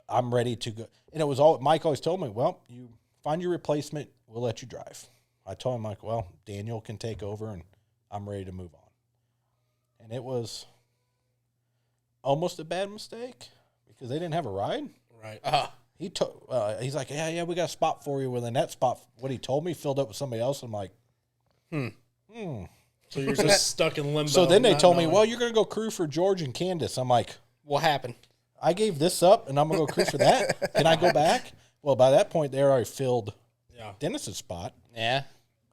I'm ready to go. And it was Mike always told me, well, you find your replacement, we'll let you drive. I told him, like, well, Daniel can take over, and I'm ready to move on. And it was almost a bad mistake because they didn't have a ride. Right. He's like, yeah, we got a spot for you. Well, then that spot, what he told me, filled up with somebody else. I'm like, So you're just stuck in limbo. So then they told me, well, you're going to go crew for George and Candace. I'm like, what happened? I gave this up, and I'm going to go crew for that? Can I go back? Well, by that point, they already filled Dennis's spot. Yeah.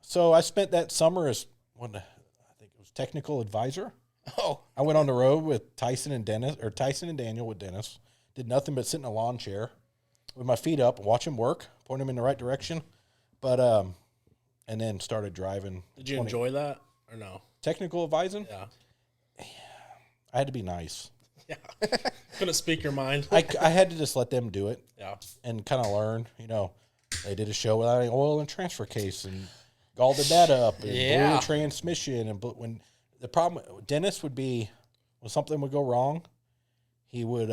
So I spent that summer as, I think it was technical advisor. Oh. I went on the road with Tyson and Daniel with Dennis. Did nothing but sit in a lawn chair with my feet up, watch him work, point him in the right direction. But, and then started driving. Did you enjoy that or no? Technical advising? Yeah. I had to be nice. Yeah. Couldn't speak your mind. I had to just let them do it. Yeah. And kind of learn, they did a show without an oil and transfer case and galled the data up and blew the transmission. And when the problem, Dennis would be, when something would go wrong, he would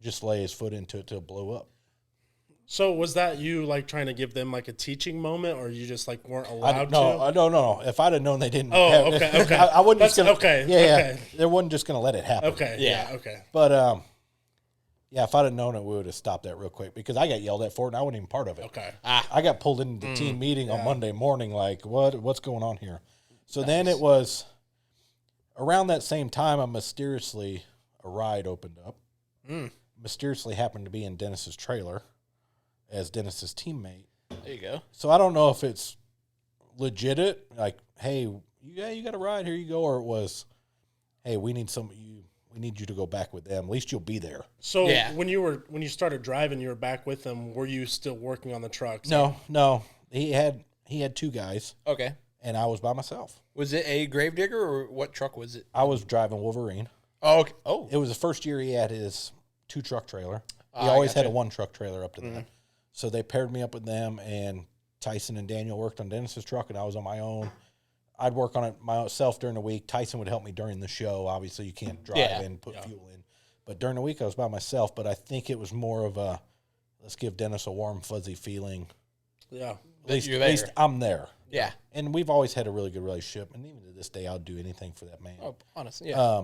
just lay his foot into it till it blew up. So was that you like trying to give them like a teaching moment, or you just like weren't allowed to? No. If I'd have known they didn't, okay. I wouldn't just gonna. Okay. Yeah. They wasn't just gonna let it happen. Okay. Yeah. Okay. But if I'd have known it, we would have stopped that real quick because I got yelled at for it and I wasn't even part of it. Okay. I got pulled into the team meeting on Monday morning, like what's going on here? So then it was around that same time, a ride opened up. Mysteriously happened to be in Dennis's trailer as Dennis's teammate. There you go. So I don't know if it's legit, like, hey, you got a ride, here you go, or it was, hey, we need you to go back with them. At least you'll be there. So when you started driving, you were back with them. Were you still working on the trucks? No. He had 2 guys. Okay. And I was by myself. Was it a Gravedigger or what truck was it? I was driving Wolverine. Oh, okay. Oh. It was the first year he had his 2-truck trailer. He always had a 1-truck trailer up to that. So they paired me up with them, and Tyson and Daniel worked on Dennis's truck, and I was on my own. I'd work on it myself during the week. Tyson would help me during the show. Obviously, you can't drive in, put fuel in. But during the week, I was by myself. But I think it was more of a, let's give Dennis a warm, fuzzy feeling. Yeah. At least I'm there. Yeah. And we've always had a really good relationship. And even to this day, I'll do anything for that man. Oh, honestly, yeah.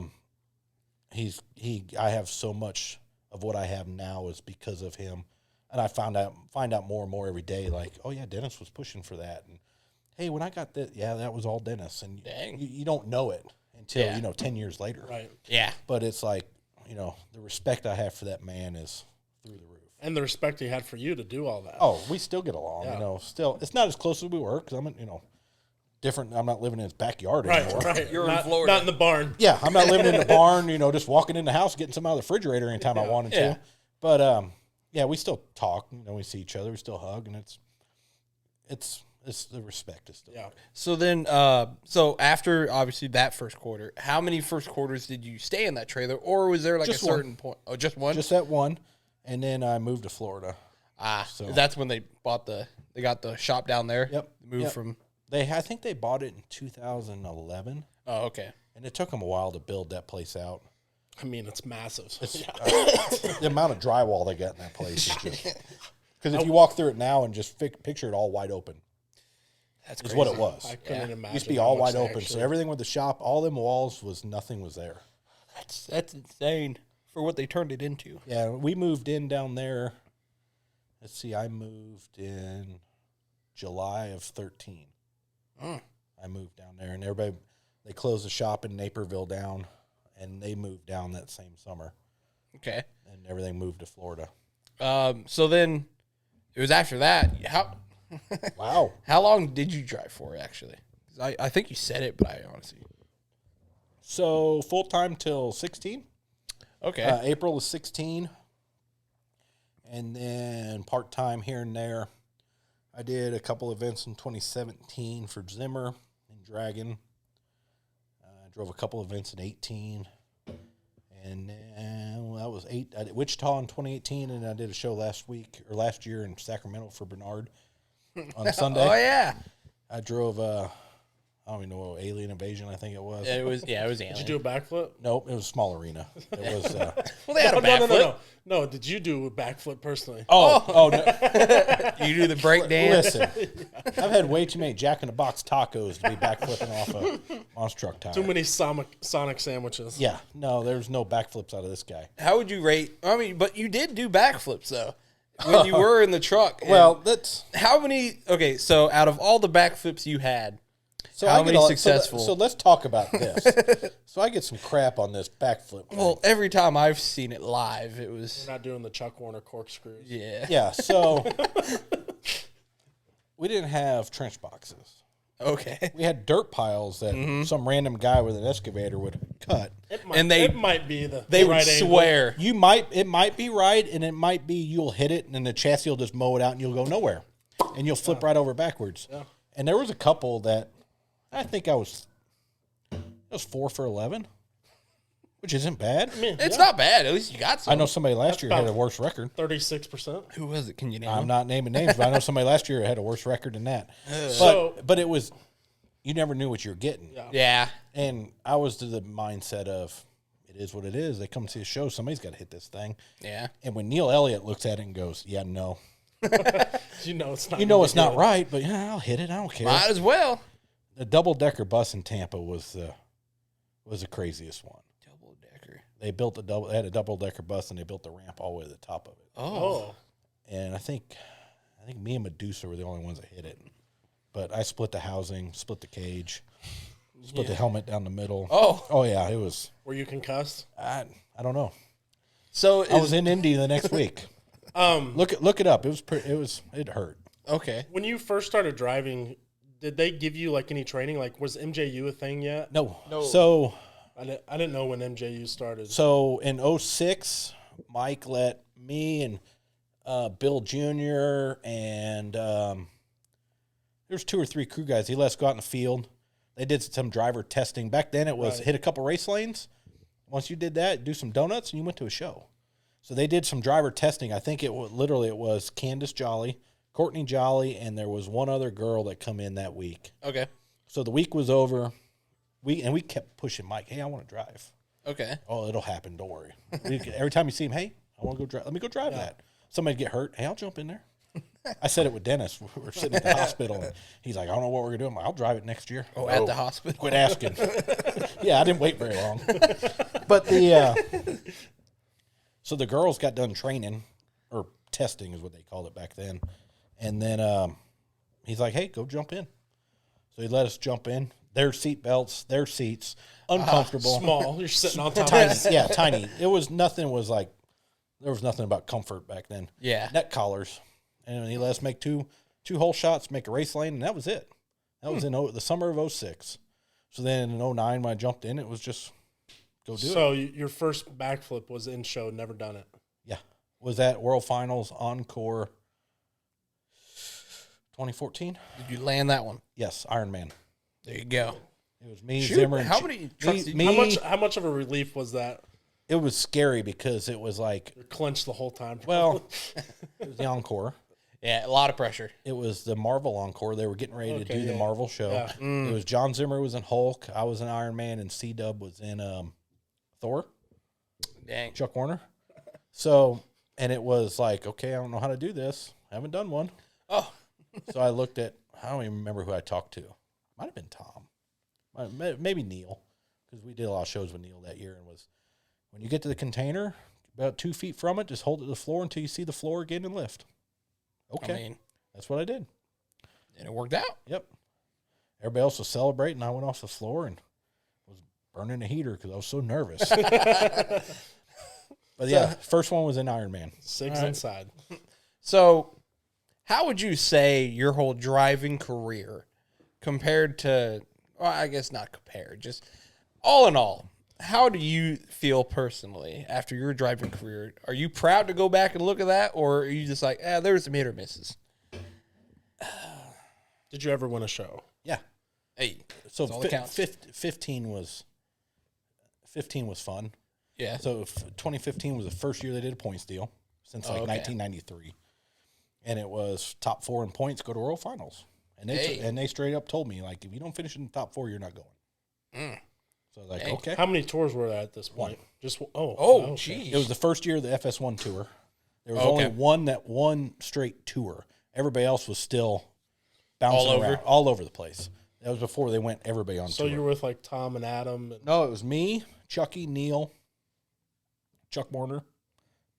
I have so much of what I have now is because of him. And I find out more and more every day, like, oh, yeah, Dennis was pushing for that. And, hey, when I got that, that was all Dennis. And you don't know it until, 10 years later. Right. Yeah. But it's like, the respect I have for that man is through the roof. And the respect he had for you to do all that. Oh, we still get along, still. It's not as close as we were because I'm, different. I'm not living in his backyard anymore. Right. You're in Florida. Not in the barn. Yeah, I'm not living in the barn, just walking in the house, getting something out of the refrigerator anytime I wanted to. But, we still talk. We see each other. We still hug, and it's the respect is still there. So then, so after, obviously, that first quarter, how many first quarters did you stay in that trailer, or was there, like, Just a certain point? Oh, just one? Just that one, and then I moved to Florida. So that's when they got the shop down there? Yep. Moved from... I think they bought it in 2011. Oh, okay. And it took them a while to build that place out. I mean, it's massive. The amount of drywall they got in that place is just... Because if you walk through it now and just picture it all wide open, That's is crazy. what it was. I couldn't imagine. It used to be all wide open. So everything with the shop, all them walls nothing was there. That's insane for what they turned it into. Yeah, we moved in down there. Let's see, I moved in July of 13. I moved down there, and they closed the shop in Naperville down, and they moved down that same summer. Okay. And everything moved to Florida. So then it was after that. Wow. How long did you drive for, actually? 'Cause I think you said it, but I honestly... So full-time till 16. Okay. April of 16. And then part-time here and there. I did a couple events in 2017 for Zimmer and Dragon. I drove a couple events in 18. And then that was 8. I did Wichita in 2018, and I did a show last year in Sacramento for Bernard on Sunday. Oh, yeah. I drove, I don't even know, Alien Invasion, I think it was. It was Alien. Did you do a backflip? Nope, it was a small arena. It was. Well, they had a backflip. No, did you do a backflip personally? Oh no! You do the break dance. Listen, I've had way too many Jack in the Box tacos to be backflipping off a monster truck tire. Too many Sonic sandwiches. Yeah, no, there's no backflips out of this guy. How would you rate? I mean, but you did do backflips though when you were in the truck. Well, that's how many? Okay, so out of all the backflips you had. so. How I get many a- successful? So let's talk about this. So I get some crap on this backflip thing. Well, every time I've seen it live, it was We're not doing the Chuck Warner corkscrews. Yeah, so we didn't have trench boxes. okay. We had dirt piles that some random guy with an excavator would cut. It might be the They would right angle. swear. It might be right, and it might be you'll hit it, and then the chassis will just mow it out, and you'll go nowhere, and you'll flip right over backwards. Yeah. And there was a couple that I think I was 4 for 11, which isn't bad. It's not bad. At least you got some. I know somebody last year had a worse record. 36%. Who was it? Can you name I'm him? not naming names, but I know somebody last year had a worse record than that. So- But it was, you never knew what you were getting. Yeah. And I was to the mindset of, it is what it is. They come to see a show, somebody's got to hit this thing. Yeah. And when Neil Elliott looks at it and goes, yeah, no. You know it's not. You know gonna it's be not good. right, but yeah, I'll hit it. I don't care. Might as well. The double-decker bus in Tampa was the craziest one. Double decker. They had a double-decker bus, and they built the ramp all the way to the top of it. Oh. And I think me and Medusa were the only ones that hit it. But I split the housing, split the cage, split the helmet down the middle. Oh yeah, it was. Were you concussed? I don't know. So I was in Indy the next week. Look it up. It hurt. okay. When you first started driving, did they give you like any training? Like, was MJU a thing yet? No. No. So I didn't know when MJU started. So in 06, Mike let me and Bill Jr. and there's 2 or 3 crew guys. He let us go out in the field. They did some driver testing. Back then it was hit a couple race lanes. Once you did that, do some donuts, and you went to a show. So they did some driver testing. I think it was Candace Jolly, Courtney Jolly, and there was one other girl that come in that week. Okay. So the week was over. We kept pushing Mike. Hey, I want to drive. Okay. Oh, it'll happen. Don't worry. Every time you see him, hey, I want to go drive. Let me go drive that. Somebody get hurt. Hey, I'll jump in there. I said it with Dennis. We were sitting at the hospital, and he's like, I don't know what we're going to do. I'm like, I'll drive it next year. Oh, at the hospital. Quit asking. Yeah, I didn't wait very long. But so the girls got done training, or testing is what they called it back then. And then he's like, hey, go jump in. So he let us jump in. Their seat belts, their seats, uncomfortable. Small. You're sitting on top Tiny. of it. Yeah, tiny. There was nothing about comfort back then. Yeah. Neck collars. And he let us make two hole shots, make a race lane, and that was it. That was in the summer of 06. So then in 09, when I jumped in, it was just go do it. So your first backflip was in show, never done it. Yeah. Was that World Finals Encore 2014? Did you land that one? Yes, Ironman. There you go. It was me, Shoot, Zimmer, and how many trucks did you- me. How much of a relief was that? It was scary because it was like, You're clenched the whole time. well, it was the Encore. Yeah, a lot of pressure. It was the Marvel Encore. They were getting ready to do the yeah. Marvel show. Yeah. It was John Zimmer was in Hulk. I was in Iron Man, and C-Dub was in Thor. Dang. Chuck Warner. So, and it was like, okay, I don't know how to do this. I haven't done one. Oh. So I looked at, I don't even remember who I talked to. Might have been Tom. Maybe Neil, because we did a lot of shows with Neil that year. And was, when you get to the container, about 2 feet from it, just hold it to the floor until you see the floor again and lift. Okay. I mean, that's what I did. and it worked out. Yep. Everybody else was celebrating. I went off the floor and was burning the heater because I was so nervous. But yeah, first one was in Iron Man. Six inside. So, how would you say your whole driving career compared to, well, I guess not compared, just all in all, how do you feel personally after your driving career? Are you proud to go back and look at that, or are you just like, there was some hit or misses? Did you ever win a show? Yeah. Hey, So that's all that counts. 15 was fun. Yeah. So 2015 was the first year they did a points deal since like 1993. And it was top 4 in points, go to World Finals. And they straight up told me, like, if you don't finish in the top 4, you're not going. So I was like, okay. How many tours were there at this point? Just geez. It was the first year of the FS1 tour. There was only one straight tour. Everybody else was still bouncing around, all over the place. That was before they went everybody on So tour. you were with like Tom and Adam? No, it was me, Chucky, Neil, Chuck Warner,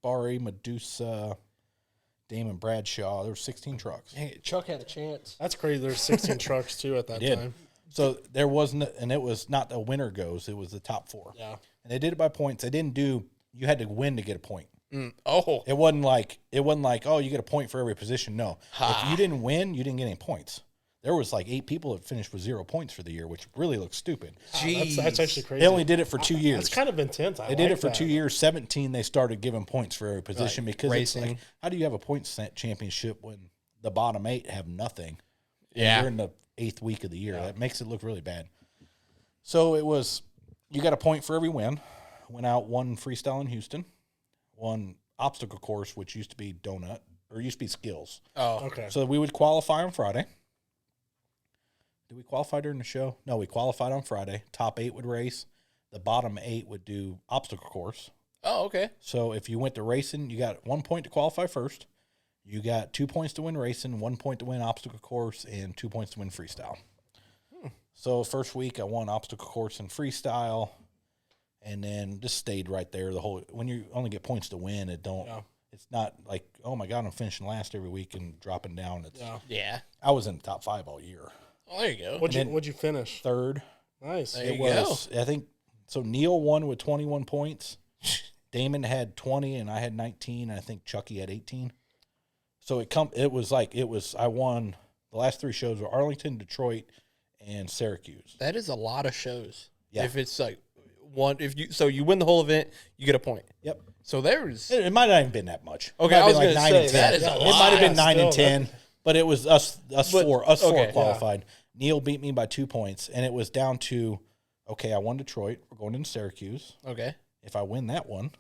Barry, Medusa, Damon Bradshaw. There were 16 trucks. Dang it, Chuck had a chance. That's crazy. There's 16 trucks too at that time. So there wasn't, and it was not the winner goes, it was the top 4. Yeah. And they did it by points. They didn't do, you had to win to get a point. Oh. It wasn't like, oh, you get a point for every position. No. If you didn't win, you didn't get any points. There was like 8 people that finished with 0 points for the year, which really looks stupid. Jeez. That's actually crazy. They only did it for 2 years. That's kind of intense. They did it for 2 years. 17, they started giving points for every position because racing. it's like, how do you have a points championship when the bottom 8 have nothing? And Yeah. you're in the 8th week of the year. That makes it look really bad. So it was, you got a point for every win. Went out, won freestyle in Houston, won obstacle course, which used to be donut, or used to be skills. Oh. Okay. So we would qualify on Friday. Did we qualify during the show? No, we qualified on Friday. Top 8 would race. The bottom 8 would do obstacle course. Oh, okay. So if you went to racing, you got 1 point to qualify first. You got 2 points to win racing, 1 point to win obstacle course, and 2 points to win freestyle. So first week I won obstacle course and freestyle, and then just stayed right there the whole. When you only get points to win, it don't. Yeah. It's not like, oh my God, I'm finishing last every week and dropping down. It's Yeah. I was in the top 5 all year. Oh, there you go. What'd you finish? 3rd. Nice. There you was, I think, so Neil won with 21 points. Damon had 20, and I had 19. And I think Chucky had 18. So I won the last 3 shows were Arlington, Detroit, and Syracuse. That is a lot of shows. Yeah. If it's like you win the whole event, you get a point. Yep. So there's It might not even been that much. Okay, It might I was have been gonna 9 say, and 10. that is a It lot. might have been Yeah, 9 and still, 10, but it was us four okay, qualified. Neil beat me by 2 points, and it was down to, okay, I won Detroit. We're going into Syracuse. okay. If I win that one,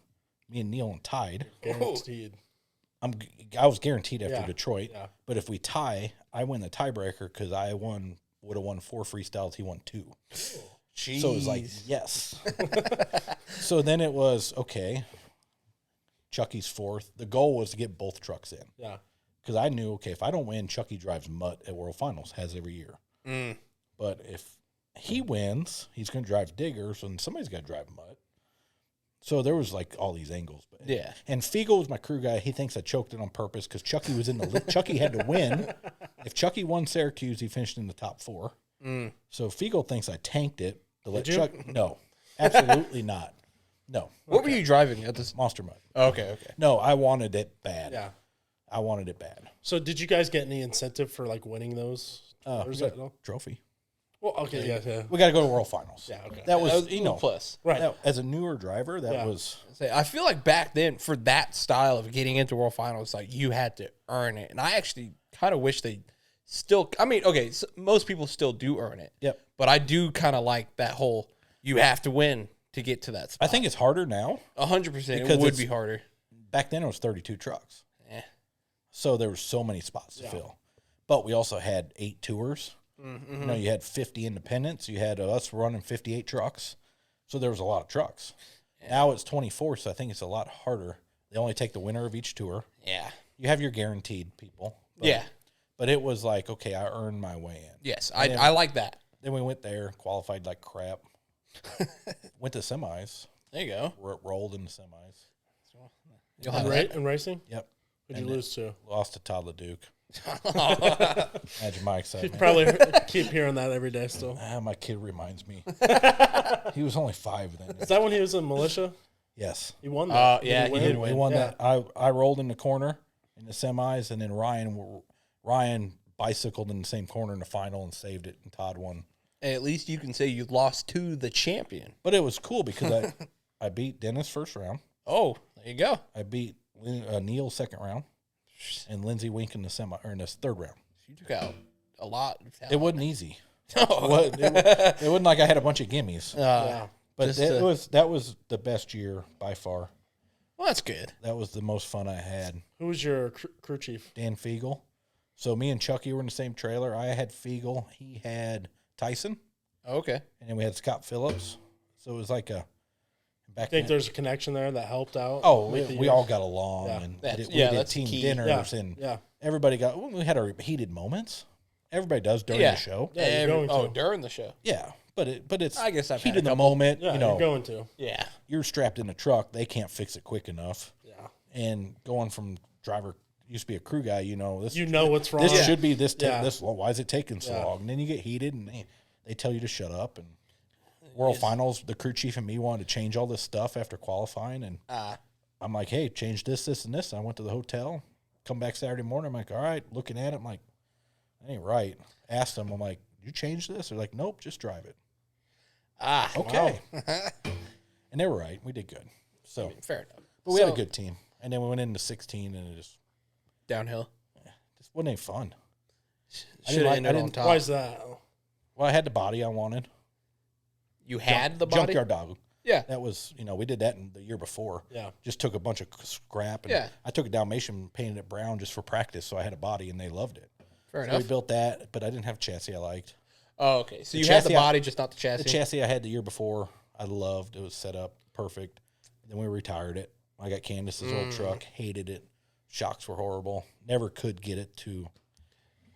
me and Neil are tied. Guaranteed. I was guaranteed after Yeah, Detroit. yeah. But if we tie, I win the tiebreaker because I won would have won 4 freestyles. He won 2. Jeez. So it was like, yes. So then it was, okay, Chucky's 4th. The goal was to get both trucks in. Yeah. Because I knew, okay, if I don't win, Chucky drives Mutt at World Finals, has every year. But if he wins, he's going to drive Digger, so then somebody's got to drive Mutt. So there was like all these angles. But, Yeah. And Fiegel was my crew guy. He thinks I choked it on purpose because Chucky was in the Chucky had to win. If Chucky won Syracuse, he finished in the top 4. So Fiegel thinks I tanked it to let Did you? Chuck. No, absolutely not. No. What were you driving at this? Monster Mutt. Okay. No, I wanted it bad. Yeah. I wanted it bad. So did you guys get any incentive for like winning those? Or We is got that no? a trophy. Well, okay, yeah. We got to go to World Finals. Yeah, okay. That was, you know, plus. Right. as a newer driver, that Yeah. was. I feel like back then, for that style of getting into World Finals, like you had to earn it. And I actually kind of wish they still, I mean, okay, so most people still do earn it. Yep. But I do kind of like that whole, you have to win to get to that spot. I think it's harder now. 100%. Because It would it's- be harder. Back then, it was 32 trucks. Eh. So there were so many spots to fill. But we also had 8 tours. You know, you had 50 independents. You had us running 58 trucks. So there was a lot of trucks. Now it's 24, so I think it's a lot harder. They only take the winner of each tour. Yeah. You have your guaranteed people. But, Yeah. But it was like, okay, I earned my way in. Yes. I like that. Then we went there, qualified like crap. Went to semis. There you go. Rolled in the semis. You'll In, have that. in racing? Yep. Who'd you lose to? Lost to Todd LeDuc. Imagine my excitement. Probably keep hearing that every day still. My kid reminds me. He was only 5 then. Is that when he was in militia? Yes. He won that. Yeah, he win? did We win. won Yeah. that. I rolled in the corner in the semis, and then Ryan bicycled in the same corner in the final and saved it, and Todd won. And at least you can say you lost to the champion. But it was cool because I beat Dennis first round. Oh, there you go. I beat Neil second round, and Lindsey Wink in the in the third round. You took out a lot. It wasn't easy. It wasn't like I had a bunch of gimmies. Yeah. But just, that was the best year by far. Well, that's good. That was the most fun I had. Who was your crew chief? Dan Fiegel. So me and Chucky were in the same trailer. I had Fiegel. He had Tyson. Okay. And then we had Scott Phillips. So it was like a back Think then. there's a connection there that helped out? Oh, with the we year? all got along, Yeah. and That's- we yeah, did that's team key. dinners, and Yeah. everybody we had our heated moments. Everybody does during Yeah. the show. Yeah, you're going to. during the show. Yeah, but it's I guess I've heat had in a the couple. moment. Yeah, you know, you're going to. Yeah. you're strapped in a truck. They can't fix it quick enough. Yeah. And going from driver used to be a crew guy, you know this. You know what's wrong. This should be this Yeah. this long. Why is it taking so Yeah. long? And then you get heated, and they tell you to shut up. And World Finals, the crew chief and me wanted to change all this stuff after qualifying, and I'm like, hey, change this, this, and this. I went to the hotel. Come back Saturday morning. I'm like, all right. Looking at it, I'm like, that ain't right. Asked them, I'm like, you change this? They're like, nope, just drive it. Okay. And they were right. We did good. So, Fair enough. but we had a good team. And then we went into 16, and it just Downhill. wasn't any fun. Should have ended on didn't- top. Why is that? Well, I had the body I wanted. You had the body? Junkyard dog. Yeah. That was, we did that in the year before. Yeah. Just took a bunch of scrap. And Yeah. I took it Dalmatian, painted it brown just for practice, so I had a body, and they loved it. Fair So enough. we built that, but I didn't have a chassis I liked. Oh, okay. So The you had the chassis- body, just not the chassis. The chassis I had the year before, I loved. It was set up perfect. Then we retired it. I got Candace's old truck, hated it. Shocks were horrible. Never could get it to.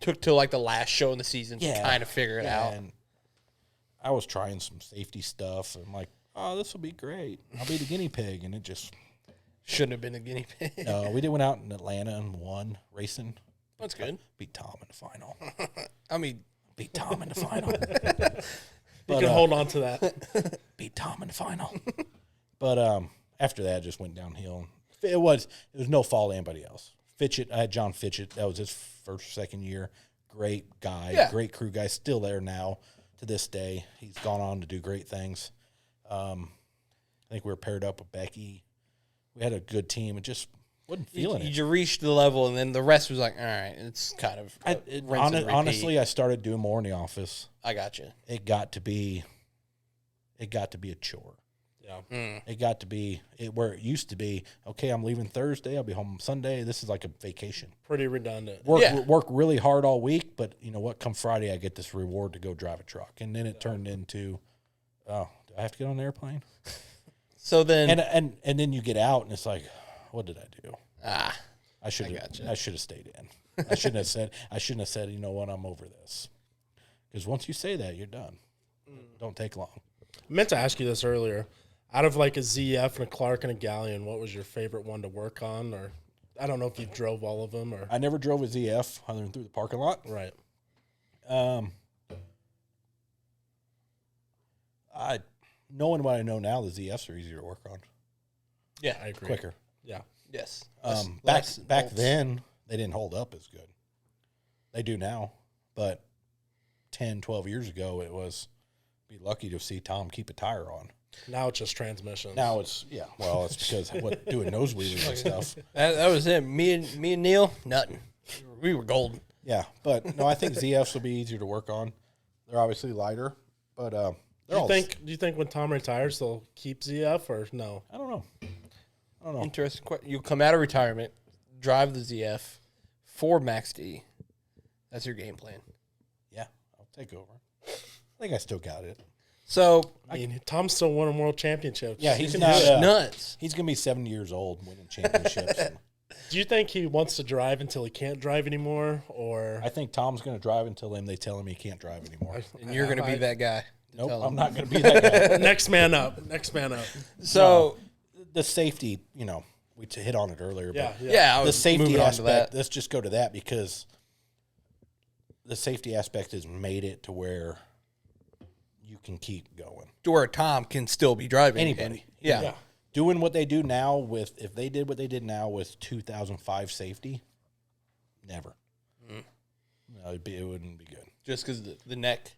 Took till like the last show in the season to Yeah. kind of figure it out. And I was trying some safety stuff. I'm like, oh, this will be great. I'll be the guinea pig. And it just, Shouldn't have been a guinea pig. no, we went out in Atlanta and won racing. That's good. Beat Tom in the final. I mean, Beat Tom in the final. You can hold on to that. Beat Tom in the final. But after that, it just went downhill. It was no fault of anybody else. Fitchett, I had John Fitchett. That was his first, second year. Great guy, Yeah. great crew guy. Still there now to this day. He's gone on to do great things. I think we were paired up with Becky. We had a good team. It just wasn't feeling it. you reached the level, and then the rest was like, all right, it's kind of rinse and repeat. Honestly, I started doing more in the office. I got you. It got to be a chore. Yeah. It got to be where it used to be, okay, I'm leaving Thursday, I'll be home Sunday. This is like a vacation. Pretty redundant. Work really hard all week, but you know what? Come Friday, I get this reward to go drive a truck. And then it turned into, oh, do I have to get on an airplane? So then, and then you get out, and it's like, what did I do? I should gotcha. have stayed in. I shouldn't have said, you know what, I'm over this. Because once you say that, you're done. Don't take long. I meant to ask you this earlier. Out of like a ZF and a Clark and a Galleon, what was your favorite one to work on? Or I don't know if you drove all of them or I never drove a ZF other than through the parking lot. right. Knowing what I know now, the ZFs are easier to work on. yeah, I agree. Quicker. Yeah. yes. Back Less then, they didn't hold up as good. They do now, but 10, 12 years ago, it was be lucky to see Tom keep a tire on. Now it's just transmissions. Now it's it's because doing nose wheelies and stuff. That was him. Me and Neil, nothing. We were golden. Yeah, but no, I think ZFs will be easier to work on. They're obviously lighter, but do you think when Tom retires they'll keep ZF or no? I don't know. Interesting question. You'll come out of retirement, drive the ZF for Max D. That's your game plan. Yeah, I'll take over. I think I still got it. So I mean, Tom's still won world championships. Yeah, He he's can not do it. nuts. He's gonna be 70 years old winning championships. Do you think he wants to drive until he can't drive anymore, or I think Tom's gonna drive until they tell him he can't drive anymore. And you're going to be that guy. Nope, tell I'm him. not gonna be that guy. next man up? Next man up. So, The safety, we hit on it earlier. Yeah, But yeah. yeah, I the was safety moving on to aspect. that. Let's just go to that because the safety aspect has made it to where you can keep going. To where Tom can still be driving. Anybody. And- yeah. Yeah. Doing what they do now if they did what they did now with 2005 safety, never. No, it wouldn't be good. Just because the neck.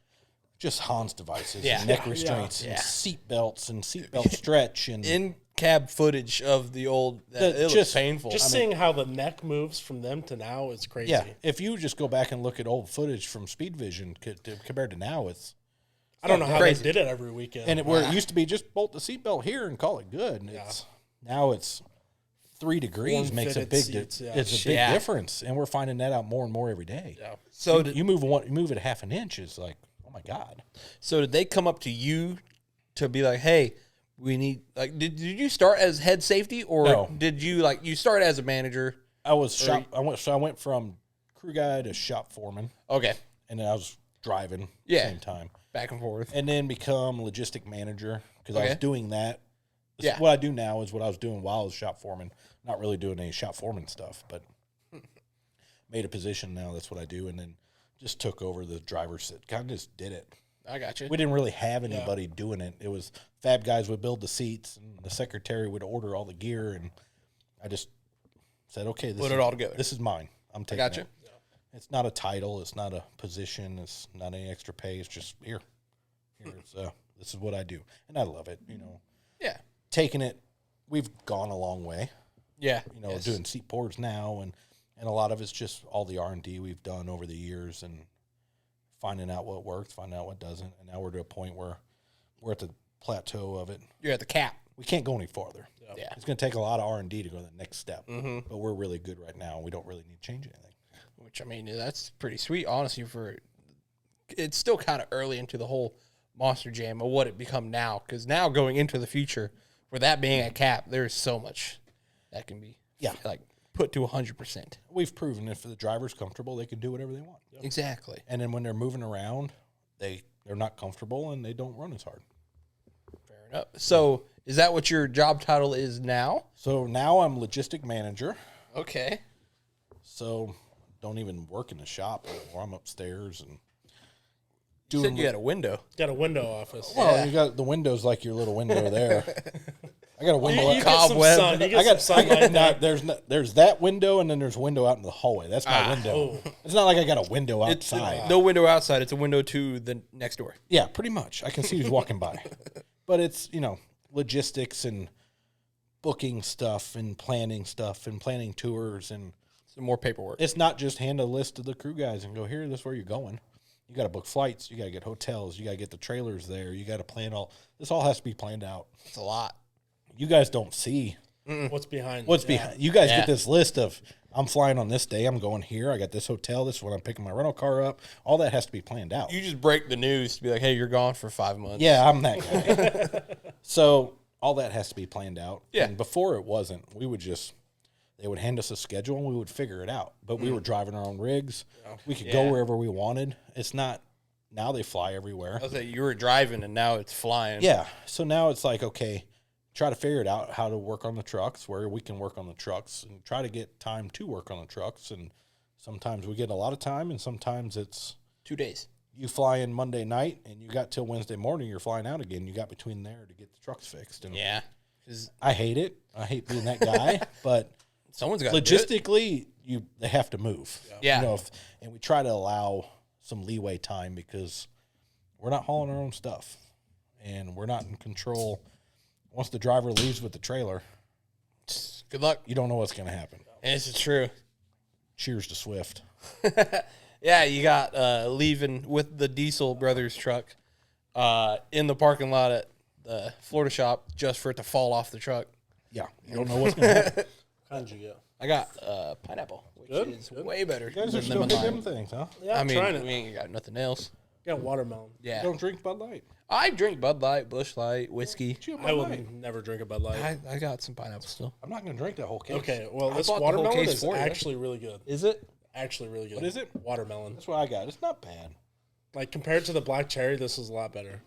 Just Hans devices, Yeah. and neck restraints, Yeah. and seat belts, and seatbelt stretch, and In cab footage of the old, it looks just- painful. Just seeing how the neck moves from them to now is crazy. yeah. If you just go back and look at old footage from Speed Vision compared to now, it's I don't know how crazy. they did it every weekend. and where it used to be just bolt the seatbelt here and call it good. And now it's 3 degrees makes a Form-fitted big seats, yeah. it's a big Yeah. difference, and we're finding that out more and more every day. yeah. so, You move it half an inch, is like, oh my god. so did they come up to you to be like, hey, we need, like, did you start as head safety or No. did you, you start as a manager? I went from crew guy to shop foreman, Okay. and then I was driving at Yeah. the same time. Back and forth. And then become logistic manager because I was Okay. doing that. Yeah. What I do now is what I was doing while I was shop foreman. Not really doing any shop foreman stuff, but made a position now. That's what I do. And then just took over the driver's seat. Kind of just did it. I got you. We didn't really have anybody doing it. It was fab guys would build the seats and the secretary would order all the gear. And I just said, okay, Put it all together. This is mine. I'm taking Gotcha. it. It's not a title. It's not a position. It's not any extra pay. It's just here. This is what I do, and I love it. Yeah. Taking it, we've gone a long way. Yeah. Doing seat boards now, and a lot of it's just all the R&D we've done over the years, and finding out what works, finding out what doesn't, and now we're to a point where we're at the plateau of it. You're at the cap. We can't go any farther. Yeah. It's going to take a lot of R&D to go to the next step, but we're really good right now. We don't really need to change anything. Which, I mean, that's pretty sweet, honestly, it's still kind of early into the whole Monster Jam of what it become now. Because now going into the future, for that being a cap, there's so much that can be put to 100%. We've proven if the driver's comfortable, they can do whatever they want. Exactly. And then when they're moving around, they're not comfortable and they don't run as hard. Fair enough. So is that what your job title is now? So now I'm logistic manager. Okay. So don't even work in the shop anymore. I'm upstairs and You said you had a window. Got a window office. well, you got the windows like your little window there. I got a window. You get some Cobweb. sun. You get some sunlight there. There's that window and then there's a window out in the hallway. That's my window. It's not like I got a window outside. No window outside. It's a window to the next door. Yeah, pretty much. I can see who's walking by. But it's, logistics and booking stuff and planning tours. And Some more paperwork. it's not just hand a list to the crew guys and go, here, this is where you're going. You got to book flights. You got to get hotels. You got to get the trailers there. You got to plan all. This all has to be planned out. It's a lot. You guys don't see What's behind? what's behind. You guys Yeah. get this list of I'm flying on this day. I'm going here. I got this hotel. This is when I'm picking my rental car up. All that has to be planned out. You just break the news to be like, hey, you're gone for 5 months. Yeah, I'm that guy. So all that has to be planned out. Yeah. And before it wasn't. We would just, they would hand us a schedule and we would figure it out. But we were driving our own rigs. We could go Yeah. wherever we wanted. It's not, now they fly everywhere. I was like, you were driving and now it's flying. Yeah. So now it's like, okay, try to figure it out how to work on the trucks, where we can work on the trucks and try to get time to work on the trucks. And sometimes we get a lot of time and sometimes it's 2 days. you fly in Monday night and you got till Wednesday morning, you're flying out again. You got between there to get the trucks fixed. And Yeah. 'Cause I hate it. I hate being that guy, but someone's got to logistically, they have to move. Yeah. You know, and we try to allow some leeway time because we're not hauling our own stuff and we're not in control. Once the driver leaves with the trailer, Good luck. you don't know what's going to happen. And this is true. Cheers to Swift. Yeah, you got leaving with the Diesel Brothers truck in the parking lot at the Florida shop just for it to fall off the truck. Yeah. You don't know what's going to happen. How did you get? I got pineapple, which Good, is good. way better You guys are than still lemon doing lime. them things, huh? Yeah, I I'm mean, trying it. we ain't got nothing else. Got watermelon. Yeah. You don't drink Bud Light. I drink Bud Light, Busch Light, whiskey. Chew Bud I will Light. never drink a Bud Light. I got some pineapple still. I'm not going to drink that whole case. Okay, well, I this bought the whole watermelon case is for you. actually really good. Is it? Actually, really good. What is it? Watermelon. That's what I got. It's not bad. Like compared to the black cherry, this is a lot better.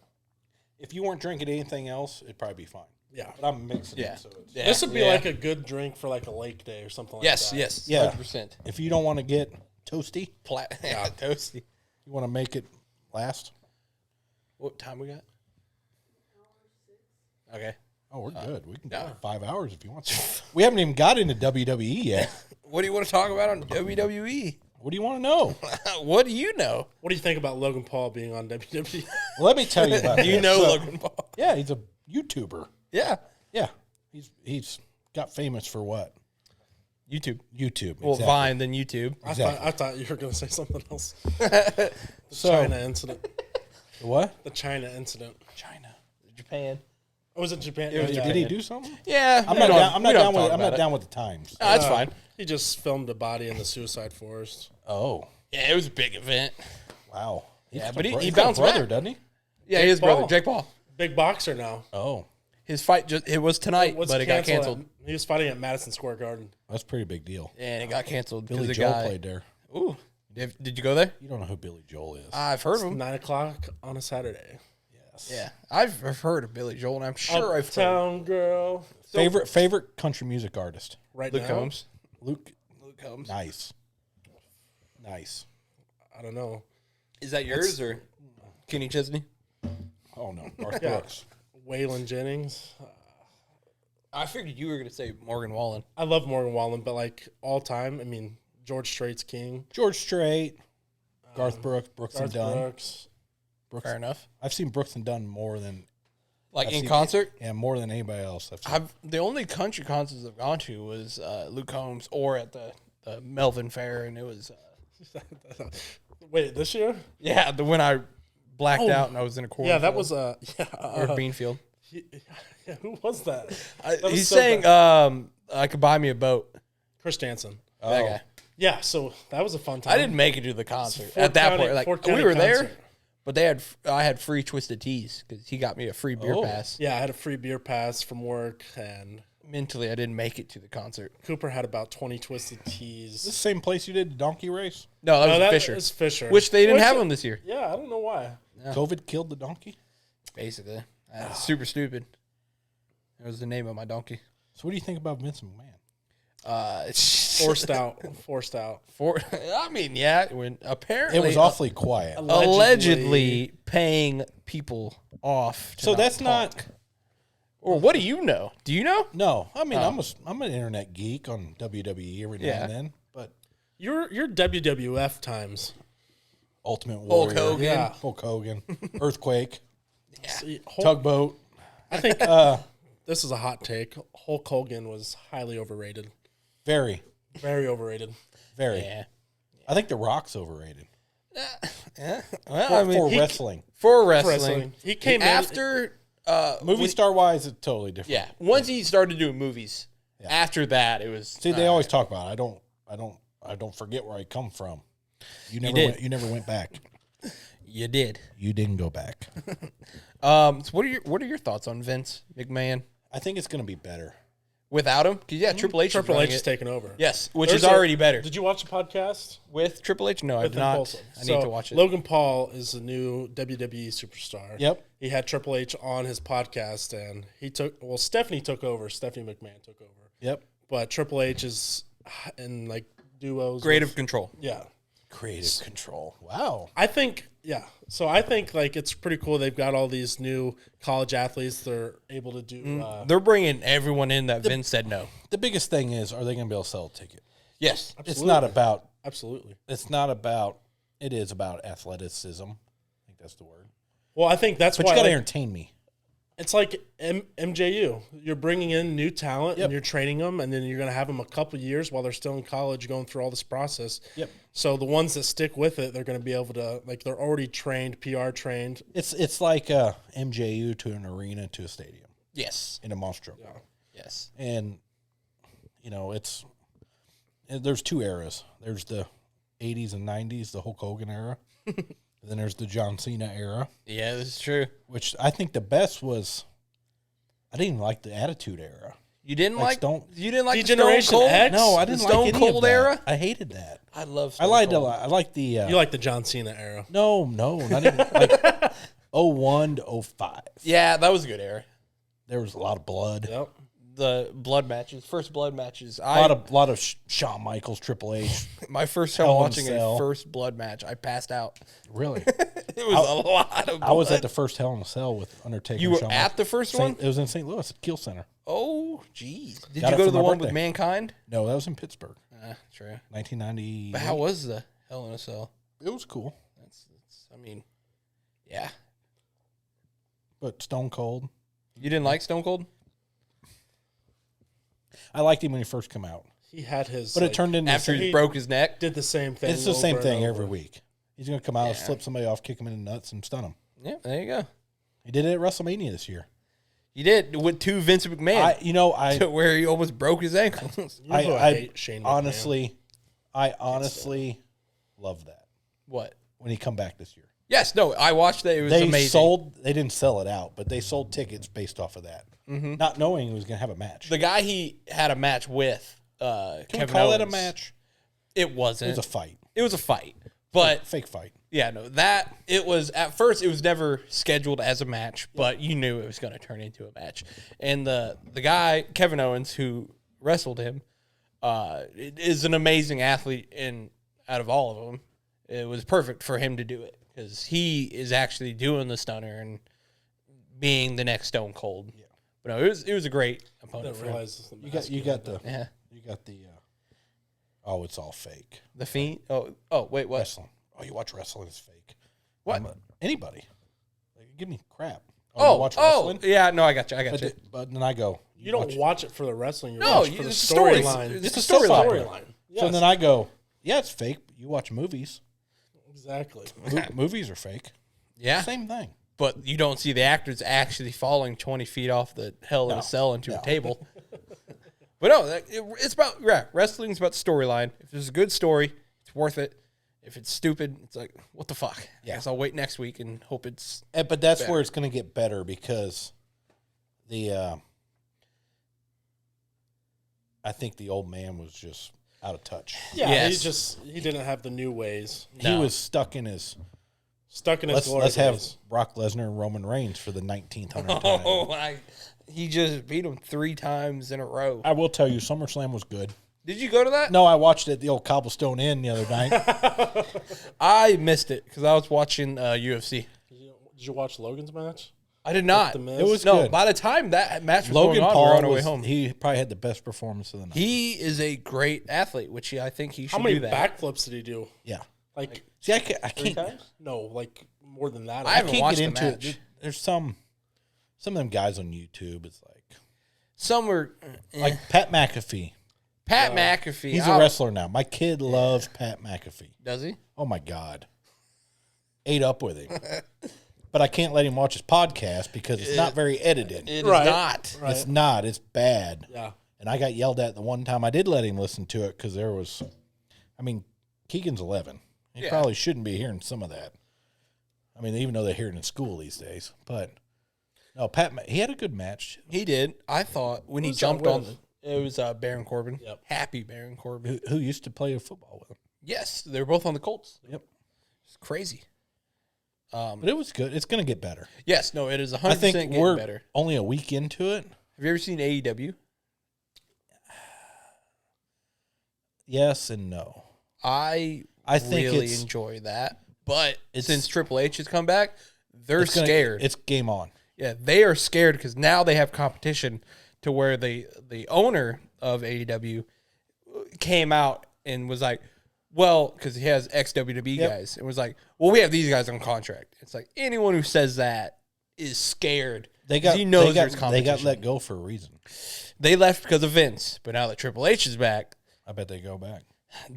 If you weren't drinking anything else, it'd probably be fine. Yeah. But I'm mixing Yeah. it, so it's... Yeah. This would be Yeah. like a good drink for like a lake day or something like Yes, that. yes. Yeah. 100%. If you don't want to get toasty, Yeah, toasty. you want to make it last. What time we got? Okay. Oh, we're good. We can yeah. go 5 hours if you want to. We haven't even got into WWE yet. What do you want to talk about on WWE? What do you want to know? What do you know? What do you think about Logan Paul being on WWE? Well, let me tell you about Do you this. know So, Logan Paul? Yeah, he's a YouTuber. Yeah. Yeah. He's got famous for what? YouTube. YouTube. Well, exactly. Vine, then YouTube. I thought you were going to say something else. So, China incident. what? The China incident. China. Japan. Oh, was it Japan? It was Yeah. Did he do something? Yeah. I'm we not don't- down. I'm we not don't down with. talk I'm about not it. down with the times. No, that's fine. He just filmed a body in the suicide forest. Oh, Yeah, it was a big event. wow. He's Yeah, got but a he he's got a bounced brother, back. doesn't he? Yeah, Jake his brother, Paul. Jake Paul. Big boxer now. Oh, His fight it was tonight, Was but it got canceled canceled. He was fighting at Madison Square Garden. that's a pretty big deal. And it got canceled because Billy the Joel guy. played there. Ooh. Did you go there? You don't know who Billy Joel is. I've heard of him. 9 o'clock on a Saturday. yes. Yeah, I've heard of Billy Joel, and I'm sure I've heard Uptown girl. Favorite country music artist? Right Luke now, Combs. Luke. Luke Combs. Nice. Nice. I don't know. Is that yours or Kenny Chesney? Oh no, Garth Yeah. Brooks. Waylon Jennings. I figured you were going to say Morgan Wallen. I love Morgan Wallen, but like all time, I mean, George Strait's king. George Strait. Garth Brooks. Brooks Garth and Dunn. Brooks. Brooks. Fair enough. I've seen Brooks and Dunn more than Like I've in seen- concert, Yeah, more than anybody else. I've seen. I've the only country concerts I've gone to was Luke Combs or at the Melvin Fair, and it was Wait, this year? the when I blacked Oh. out and I was in a corner. Yeah, that was or Beanfield. yeah, who was that? was He's so saying, "I could buy me a boat." Chris Jansen. Oh. That guy. Yeah, so that was a fun time. I didn't make it to the concert Fort at that County- point. Like Fort we County were there, concert. but I had free Twisted Teas because he got me a free beer Oh. pass. Yeah, I had a free beer pass from work, and Mentally, I didn't make it to the concert. Cooper had about 20 Twisted Is this Teas. the same place you did the donkey race? No, that No, was that Fisher, is Fisher. which they didn't Which- have them this year. Yeah, I don't know why. Yeah. COVID killed the donkey. Basically, super stupid. That was the name of my donkey. So what do you think about Vince McMahon? Forced out. Forced out. I mean, yeah, when apparently It was awfully quiet. allegedly paying people off. To So that's talk. not. Or what do you know? Do you know? No, I mean I'm an internet geek on WWE every now Yeah. and then, but Your WWF times. Ultimate Hulk Warrior, Hogan. Yeah. Hulk Hogan, Earthquake, See, Tugboat. I think this is a hot take. Hulk Hogan was highly overrated. Very, Very overrated. very. Yeah. I think The Rock's overrated. Yeah. Well, For wrestling. For wrestling. He came after Movie star wise, it's totally different. Yeah. Once he started doing movies, after that it was. See, they always talk about it. I don't forget where I come from. You never went back. You did. You didn't go back. So what are your thoughts on Vince McMahon I think it's going to be better. without him? Because Triple H. Triple H is is taking over. Yes, which is already better. Did you watch the podcast With Triple H? No, I've with not. Impulsive? I need to watch it. Logan Paul is the new WWE superstar. Yep. He had Triple H on his podcast, and Stephanie took over. Stephanie McMahon took over. Yep. But Triple H is in like duos. Creative control. Yeah. Creative control. Wow. I think like it's pretty cool. They've got all these new college athletes. They're able to do. They're bringing everyone in that Vince said no. The biggest thing is, are they going to be able to sell a ticket? Yes. It's not about. Absolutely. It's not about. It is about athleticism. I think that's the word. Well, I think that's But why you got to like, entertain me. it's like MJU. You're bringing in new talent Yep. and you're training them, and then you're going to have them a couple of years while they're still in college going through all this process. Yep. So the ones that stick with it, they're going to be able to like they're already trained, PR trained. It's like MJU to an arena to a stadium Yes. in a monstro. Yeah. Yes. And there's two eras. There's the 80s and 90s, the Hulk Hogan era. Then there's the John Cena era, Yeah, this is true. which I think the best was. I didn't even like the Attitude era. You didn't Like like Stone- You didn't like the Degeneration Stone Cold? X? No, I The didn't Stone like any Cold of that. era? I hated that. I love I Stone liked Cold. I liked the. You like the John Cena era? No, not even like 01 to 05. Yeah, that was a good era. There was a lot of blood. Yep. The blood matches, first blood matches. A lot of Shawn Michaels, Triple H. My first time Hell in a watching a Cell. first blood match, I passed out. Really? It was a lot of blood. I was at the first Hell in a Cell with Undertaker. You and were Shawn at Michaels. the first one? It was in St. Louis at Kiel Center. Oh, jeez. Did Got you it go to for the my one with birthday. Mankind? No, that was in Pittsburgh, True. 1990. But how was the Hell in a Cell? It was cool, I mean, yeah. but Stone Cold. You didn't like Stone Cold? I liked him when he first came out, He had his. but it turned into After he he- broke his neck? did the same thing. it's the over same and thing over. every week. He's going to come out, flip somebody off, kick him in the nuts, and stun him. Yeah, there you go. He did it at WrestleMania this year. You did with two Vince McMahon. To where he almost broke his ankles. You know who I hate Shane McMahon. I honestly love that What? when he come back this year. Yes, no, I watched that. It was They amazing. They didn't sell it out, but they sold tickets based off of that, not knowing he was going to have a match. The guy he had a match with, Can Kevin we call that a Owens. match? It wasn't. It was a fight, It was a fight. But fake fight. yeah, no, it was at first it was never scheduled as a match, but you knew it was going to turn into a match. And the guy Kevin Owens who wrestled him is an amazing athlete, and out of all of them, it was perfect for him to do it because he is actually doing the stunner and being the next Stone Cold. Yeah. But no, it was a great I opponent didn't for him. realize You got the Yeah, oh, it's all fake the Fiend. Oh, wait, what? wrestling. Oh, you watch wrestling is fake. What? Anybody? Like, give me crap. You Oh, watch wrestling. yeah, no, I got you. But then I go. You don't watch it for the wrestling. You No, watch it for the it's a story. storyline. It's a soap storyline. opera. Storyline. So Yes. then I go, yeah, it's fake. But you watch movies. Exactly. Movies are fake. Yeah, Same thing. but you don't see the actors actually falling 20 feet off the Hell in a Cell into a table. But no, it's about wrestling's about storyline. If there's a good story, it's worth it. If it's stupid, it's like, what the fuck? Yeah. I guess I'll wait next week and hope it's. But that's better. where it's going to get better because I think the old man was just out of touch. Yeah, Yes. he didn't have the new ways. He was stuck in his. Stuck in his glory Let's have days. Brock Lesnar and Roman Reigns for the 19th time. He just beat him 3 times in a row. I will tell you, SummerSlam was good. Did you go to that? No, I watched it at the old Cobblestone Inn the other night. I missed it because I was watching UFC. Did you watch Logan's match? I did not. The Miz? It was No, good. by the time that match was Logan going on, we were Paul on our way was, home. he probably had the best performance of the night. He is a great athlete, which I think he should How many do that. backflips did he do? Yeah. Like See, I can't. no, like more than that. I I haven't can't watched get the into match. it. There's some of them guys on YouTube. It's Some were like Pat McAfee. Pat McAfee. He's a wrestler now. My kid loves Pat McAfee. Does he? Oh my God. ate up with him. But I can't let him watch his podcast because it's not very edited. It is Right. not. Right. It's not. It's bad. Yeah. And I got yelled at the one time I did let him listen to it because there was, I mean, Keegan's 11. He probably shouldn't be hearing some of that. I mean, even though they hear it in school these days. But, no, Pat, he had a good match. He did. I thought when he Who's that jumped on with? it was Baron Corbin. Yep. Happy Baron Corbin. Who used to play football with him. Yes, they were both on the Colts. Yep. It's crazy. But it was good. It's going to get better. Yes, no, it is 100% I think getting we're better. only a week into it. Have you ever seen AEW? Yes and no. I think really it's- enjoy that. But It's- since Triple H has come back, they're scared. It's game on. Yeah, they are scared because now they have competition to where the owner of AEW came out and was like, well, because he has ex-WWE Yep. guys, and was like, well, we have these guys on contract. It's like anyone who says that is scared. They 'cause got he knows they there's got competition. let go for a reason. They left because of Vince, but now that Triple H is back, I bet they go back.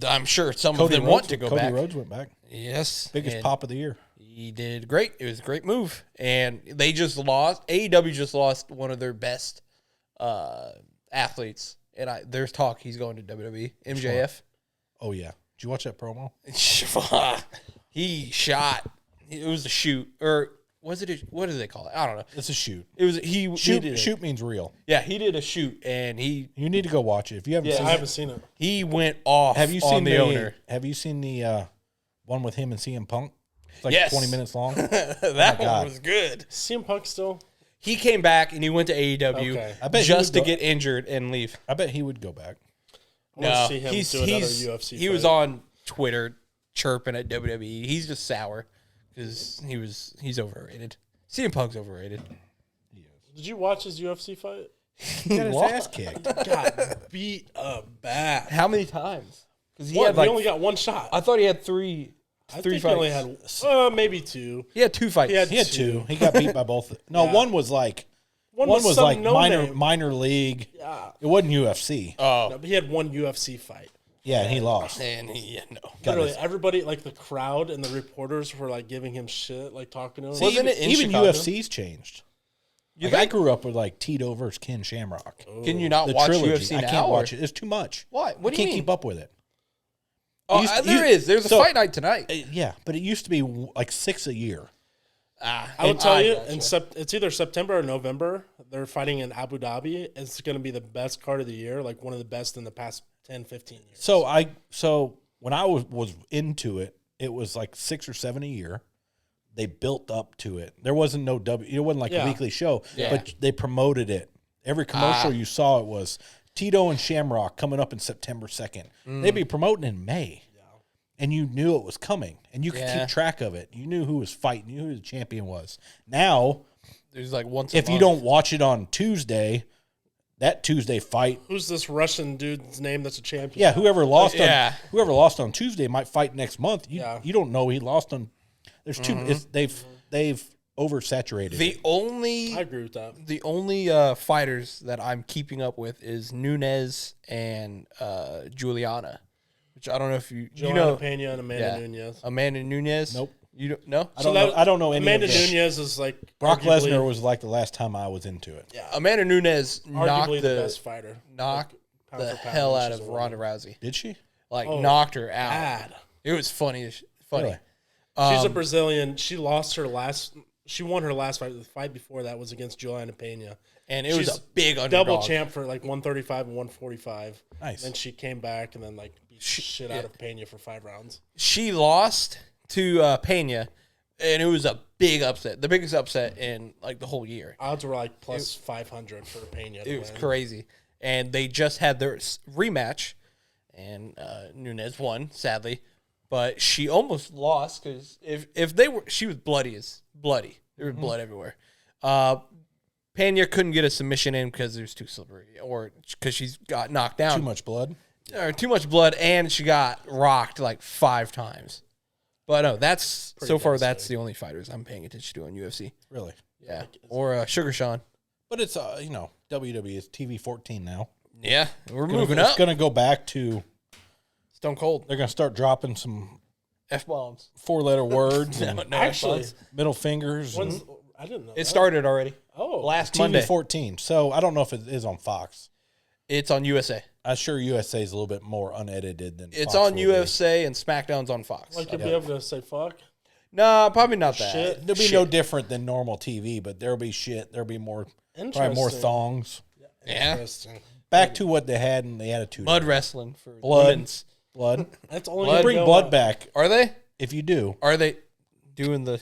I'm sure some of them want to go Cody back. Rhodes went back. Yes, Biggest and pop of the year. he did great. It was a great move, and they just lost. AEW just lost one of their best athletes, and there's talk he's going to WWE. MJF. Oh yeah. Did you watch that promo? He shot. It was a shoot, or was it? What do they call it? I don't know. It's a shoot. It was he Shoot, did shoot means real. Yeah, he did a shoot, and he You need to go watch it if you haven't seen I it. haven't seen it. he went off. Have you on seen the owner? Have you seen the one with him and CM Punk? It's like Yes. 20 minutes long. That one God. was good. CM Punk still? He came back and he went to AEW Okay. I bet he just would to go- get injured and leave. I bet he would go back. I want No, to see him do another UFC he fight. was on Twitter chirping at WWE. He's just sour because he's overrated. CM Punk's overrated. Did you watch his UFC fight? He got his ass kicked. Got beat up bad. How many times? Because he He had like only got one shot. I thought he had three I fights. think he only had maybe two. He had two fights. He had He had two. He got beat by both. No, Yeah. one was like One was some like no-name. minor league. Yeah. It wasn't UFC. Oh, No, but he had one UFC fight. Yeah, and he lost. and he no. Got Literally, his- everybody, like the crowd and the reporters, were like giving him shit, like talking to him. Wasn't it in Even Chicago? UFC's changed. Like, I grew up with like Tito versus Ken Shamrock. Can you not The watch trilogy. UFC I now? can't or- watch it. It's too much. Why? What I do you can't mean? keep up with it. Oh, used to- there is. There's a so- fight night tonight. Yeah, but it used to be like 6 a year. I would tell you, gotcha. it's either September or November. They're fighting in Abu Dhabi. It's going to be the best card of the year, like one of the best in the past 10, 15 years. So when I was into it, it was like 6 or 7 a year. They built up to it. There wasn't no It wasn't like a Yeah. weekly show, Yeah. but they promoted it. Every commercial you saw, it was Tito and Shamrock coming up in September 2nd. They'd be promoting in May. And you knew it was coming, and you could Yeah. keep track of it. You knew who was fighting, you knew who the champion was. Now, There's like once. if you don't watch it on Tuesday, that Tuesday fight, Who's this Russian dude's name that's a champion? yeah, whoever lost Yeah. whoever lost on Tuesday might fight next month. You Yeah. you don't know he lost on. There's two. They've oversaturated. the it. only I agree with that. the only fighters that I'm keeping up with is Nunez and Juliana, which I don't know if you Joanna know Pena and Amanda Nunez. Amanda Nunez. Nope. You don't know. I don't know any Amanda of them. Nunez is like Brock arguably- Lesnar was like the last time I was into it. yeah, Amanda Nunez knocked arguably the best fighter. knocked pound the for pound, hell she's out of a Ronda warrior. Rousey. Did she? Like Oh, knocked her out. Bad. It was funny. Funny. Really? She's a Brazilian. She lost her last. She won her last fight. The fight before that was against Joanna Pena. And it was She's a big underdog. Double champ for like 135 and 145. Nice. Then she came back and then like beat the shit out of Pena for 5 rounds. She lost to Pena, and it was a big upset. The biggest upset in like the whole year. Odds were like plus 500 for Pena. It was crazy. And they just had their rematch, and Nunez won, sadly. But she almost lost because if they were, she was bloody. There was blood everywhere. Pena couldn't get a submission in because it was too slippery, or because she's got knocked down. Too much blood. Or too much blood, and she got rocked like 5 times. But no, that's so far. That's the only fighters I'm paying attention to on UFC. Really. Yeah, or Sugar Sean. But it's WWE is TV 14 now. Yeah, we're moving It's up. going to go back to. Stone Cold. They're going to start dropping some F-bombs. 4-letter words and No Actually, F-bombs. middle fingers. And I didn't know It that. started already. Oh. Last TV Monday. 14. So I don't know if it is on Fox. It's on USA. I'm sure USA is a little bit more unedited than It's Fox on will be. USA and SmackDown's on Fox. Like, you'll be able to say fuck? No, probably not that. Shit. There'll be no different than normal TV, but there'll be shit. There'll be more, probably more Interesting. thongs. Yeah. Interesting. Back to what they had in the Attitude. Mud wrestling for Blood. women's. Blood. That's only Blood. gonna Bring go blood up. back Are they? if you do. Are they doing the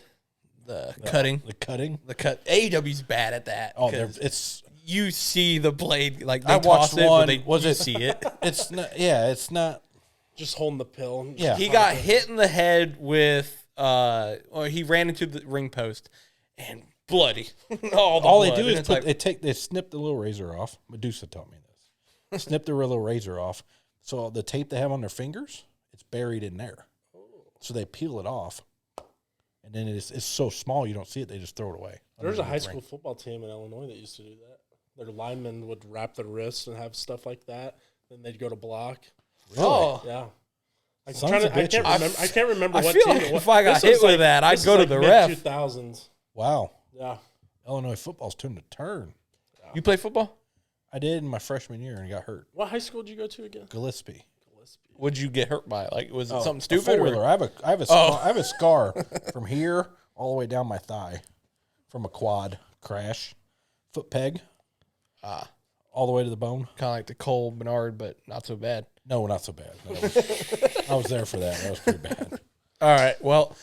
cutting? The cutting. The cut. AEW's bad at that. Oh, 'cause it's you see the blade like they I watched toss it, one. but they Was you it- see it. it's not. Yeah, it's not. Just holding the pill. And Yeah. He got hit in the head with or he ran into the ring post and bloody. All All blood. they do And is it's like, they snip the little razor off. Medusa taught me this. Snip the little razor off. So the tape they have on their fingers, it's buried in there. So they peel it off, and then it's so small you don't see it. They just throw it away. There's a underneath high the school ring. football team in Illinois that used to do that. Their linemen would wrap their wrists and have stuff like that. Then they'd go to block. oh. Yeah. I'm Sons trying of to, I can't bitches. remember. I can't remember I what feel team like it was. if I got This hit was with that, I'd this go was to the mid ref. 2000s. Wow, Yeah. Illinois football's turned a turn. You play football? I did in my freshman year and got hurt. What high school did you go to again? Gillespie. What'd you get hurt by? Like, was it something A stupid? four-wheeler. Or? I have a scar from here all the way down my thigh from a quad crash, foot peg, all the way to the bone. Kind of like the Cole Bernard, but not so bad. No, not so bad. No. I was there for that. That was pretty bad. All right. Well,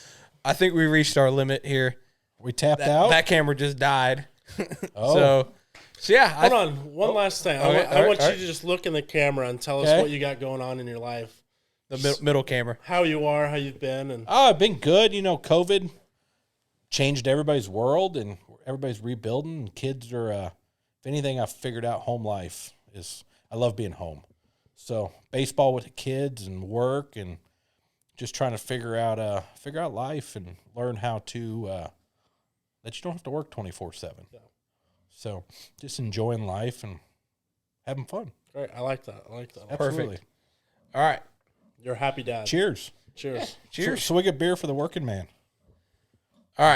I think we reached our limit here. We tapped out. That camera just died. Oh. So yeah. Hold on. One last thing. Okay, I want all you right. to just look in the camera and tell us Okay. what you got going on in your life. The middle camera. How you are, how you've been. And Oh, I've been good. You know, COVID changed everybody's world, and everybody's rebuilding. And kids are, if anything, I've figured out home life is. I love being home. So baseball with the kids and work, and just trying to figure out life and learn how to that you don't have to work 24/7. Yeah. So just enjoying life and having fun. great. I like that. Absolutely. All right. You're a happy dad. Cheers. Cheers. Cheers. So we get beer for the working man. All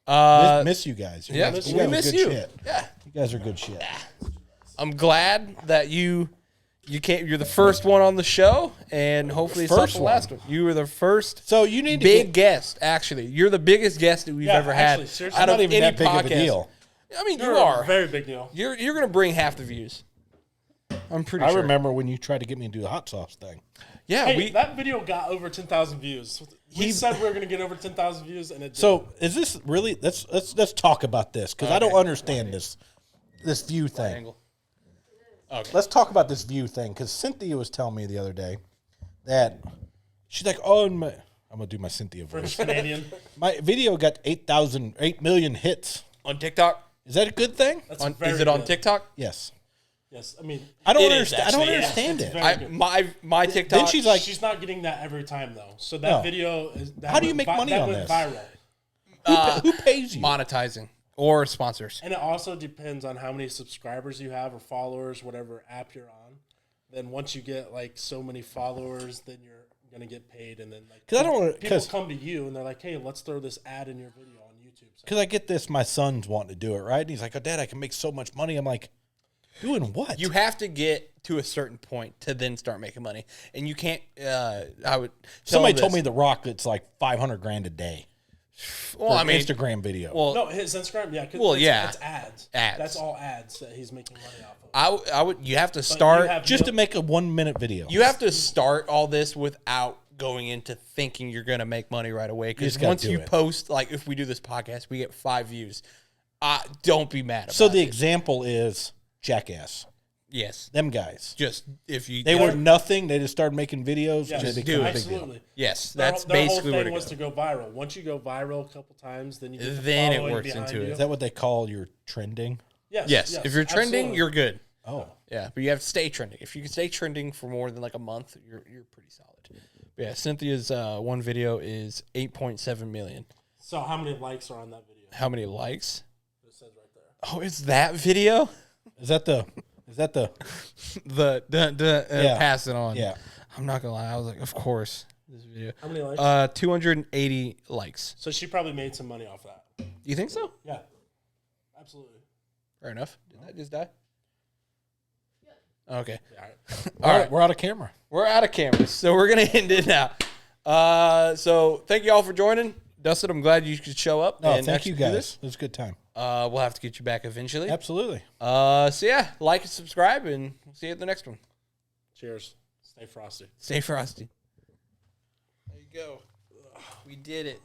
right. Miss you guys. Yeah, guys, we guys are miss good you. Shit. Yeah. You guys are good shit. I'm glad that you can't. You're the first one on the show, and hopefully it's not First the last one. You were the first So you need to big get, guest. Actually, you're the biggest guest that we've Yeah, ever actually, had. seriously. Out not of even any that big of a podcast. deal. I mean, You're you are. a very big deal. You're gonna bring half the views. I'm pretty I sure. remember when you tried to get me to do the hot sauce thing. Yeah, Hey, we. that video got over 10,000 views. We said we were going to get over 10,000 views, and it did. So is this really? Let's talk about this because I don't understand this view thing. Angle. Okay. Let's talk about this view thing because Cynthia was telling me the other day that she's like, oh, I'm gonna do my Cynthia French voice. Canadian. My video got 8 million hits. On TikTok. Is that a good thing? That's On, very is it on good. TikTok? Yes. Yes, I mean, I don't It is understand. I don't actually, yeah. understand It's it. very good. My TikTok. Then she's like, she's not getting that every time though. So that No. video is. That How do you went make money that on went this? viral. who pays you? monetizing or sponsors. And it also depends on how many subscribers you have or followers, whatever app you're on. Then once you get like so many followers, then you're gonna get paid. And then like 'Cause I don't wanna- people 'cause- come to you and they're like, "Hey, let's throw this ad in your video on YouTube." So Because I get this, my son's wanting to do it, right? And he's like, oh, Dad, I can make so much money. I'm like, doing what? You have to get to a certain point to then start making money, and you can't. I would. Somebody told me The Rock, it's like $500,000 a day. Well, for I an mean, Instagram video. well, no, his Instagram, yeah. 'Cause Well, it's, yeah. it's ads. Ads. That's all ads that he's making money off of. I would. You have to But start. you have just no- to make a 1 minute video. You have to start all this without going into thinking you're going to make money right away. Because just gotta once do you it. post, like if we do this podcast, we get 5 views. Don't be mad about So the it. example is Jackass. Yes. Them guys. Just if you. They were nothing. They just started making videos. Yes, and they do became it. a big deal. absolutely. Yes, Their- that's their basically whole what thing it was goes. to go viral. Once you go viral a couple times, then you get the Then it following works behind into it. you. Is that what they call your trending? Yes. If you're trending, absolutely. you're good. Oh. Yeah, but you have to stay trending. If you can stay trending for more than like a month, you're pretty solid. But yeah, Cynthia's one video is 8.7 million. So how many likes are on that video? How many likes? It says right there. Oh, it's that video. Is that the The Yeah. pass it on. yeah. I'm not gonna lie. I was like, of course. this video. How many likes? 280 likes. So she probably made some money off that. You think so? Yeah, absolutely. Fair enough. Did that just die? Okay. Yeah. All right. We're out of camera. We're out of cameras, so we're going to end it now. So thank you all for joining. Dustin, I'm glad you could show up. No, and thank actually you do guys. this. It was a good time. We'll have to get you back eventually. Absolutely. So yeah, like and subscribe, and we'll see you at the next one. Cheers. Stay frosty. Stay frosty. There you go. We did it.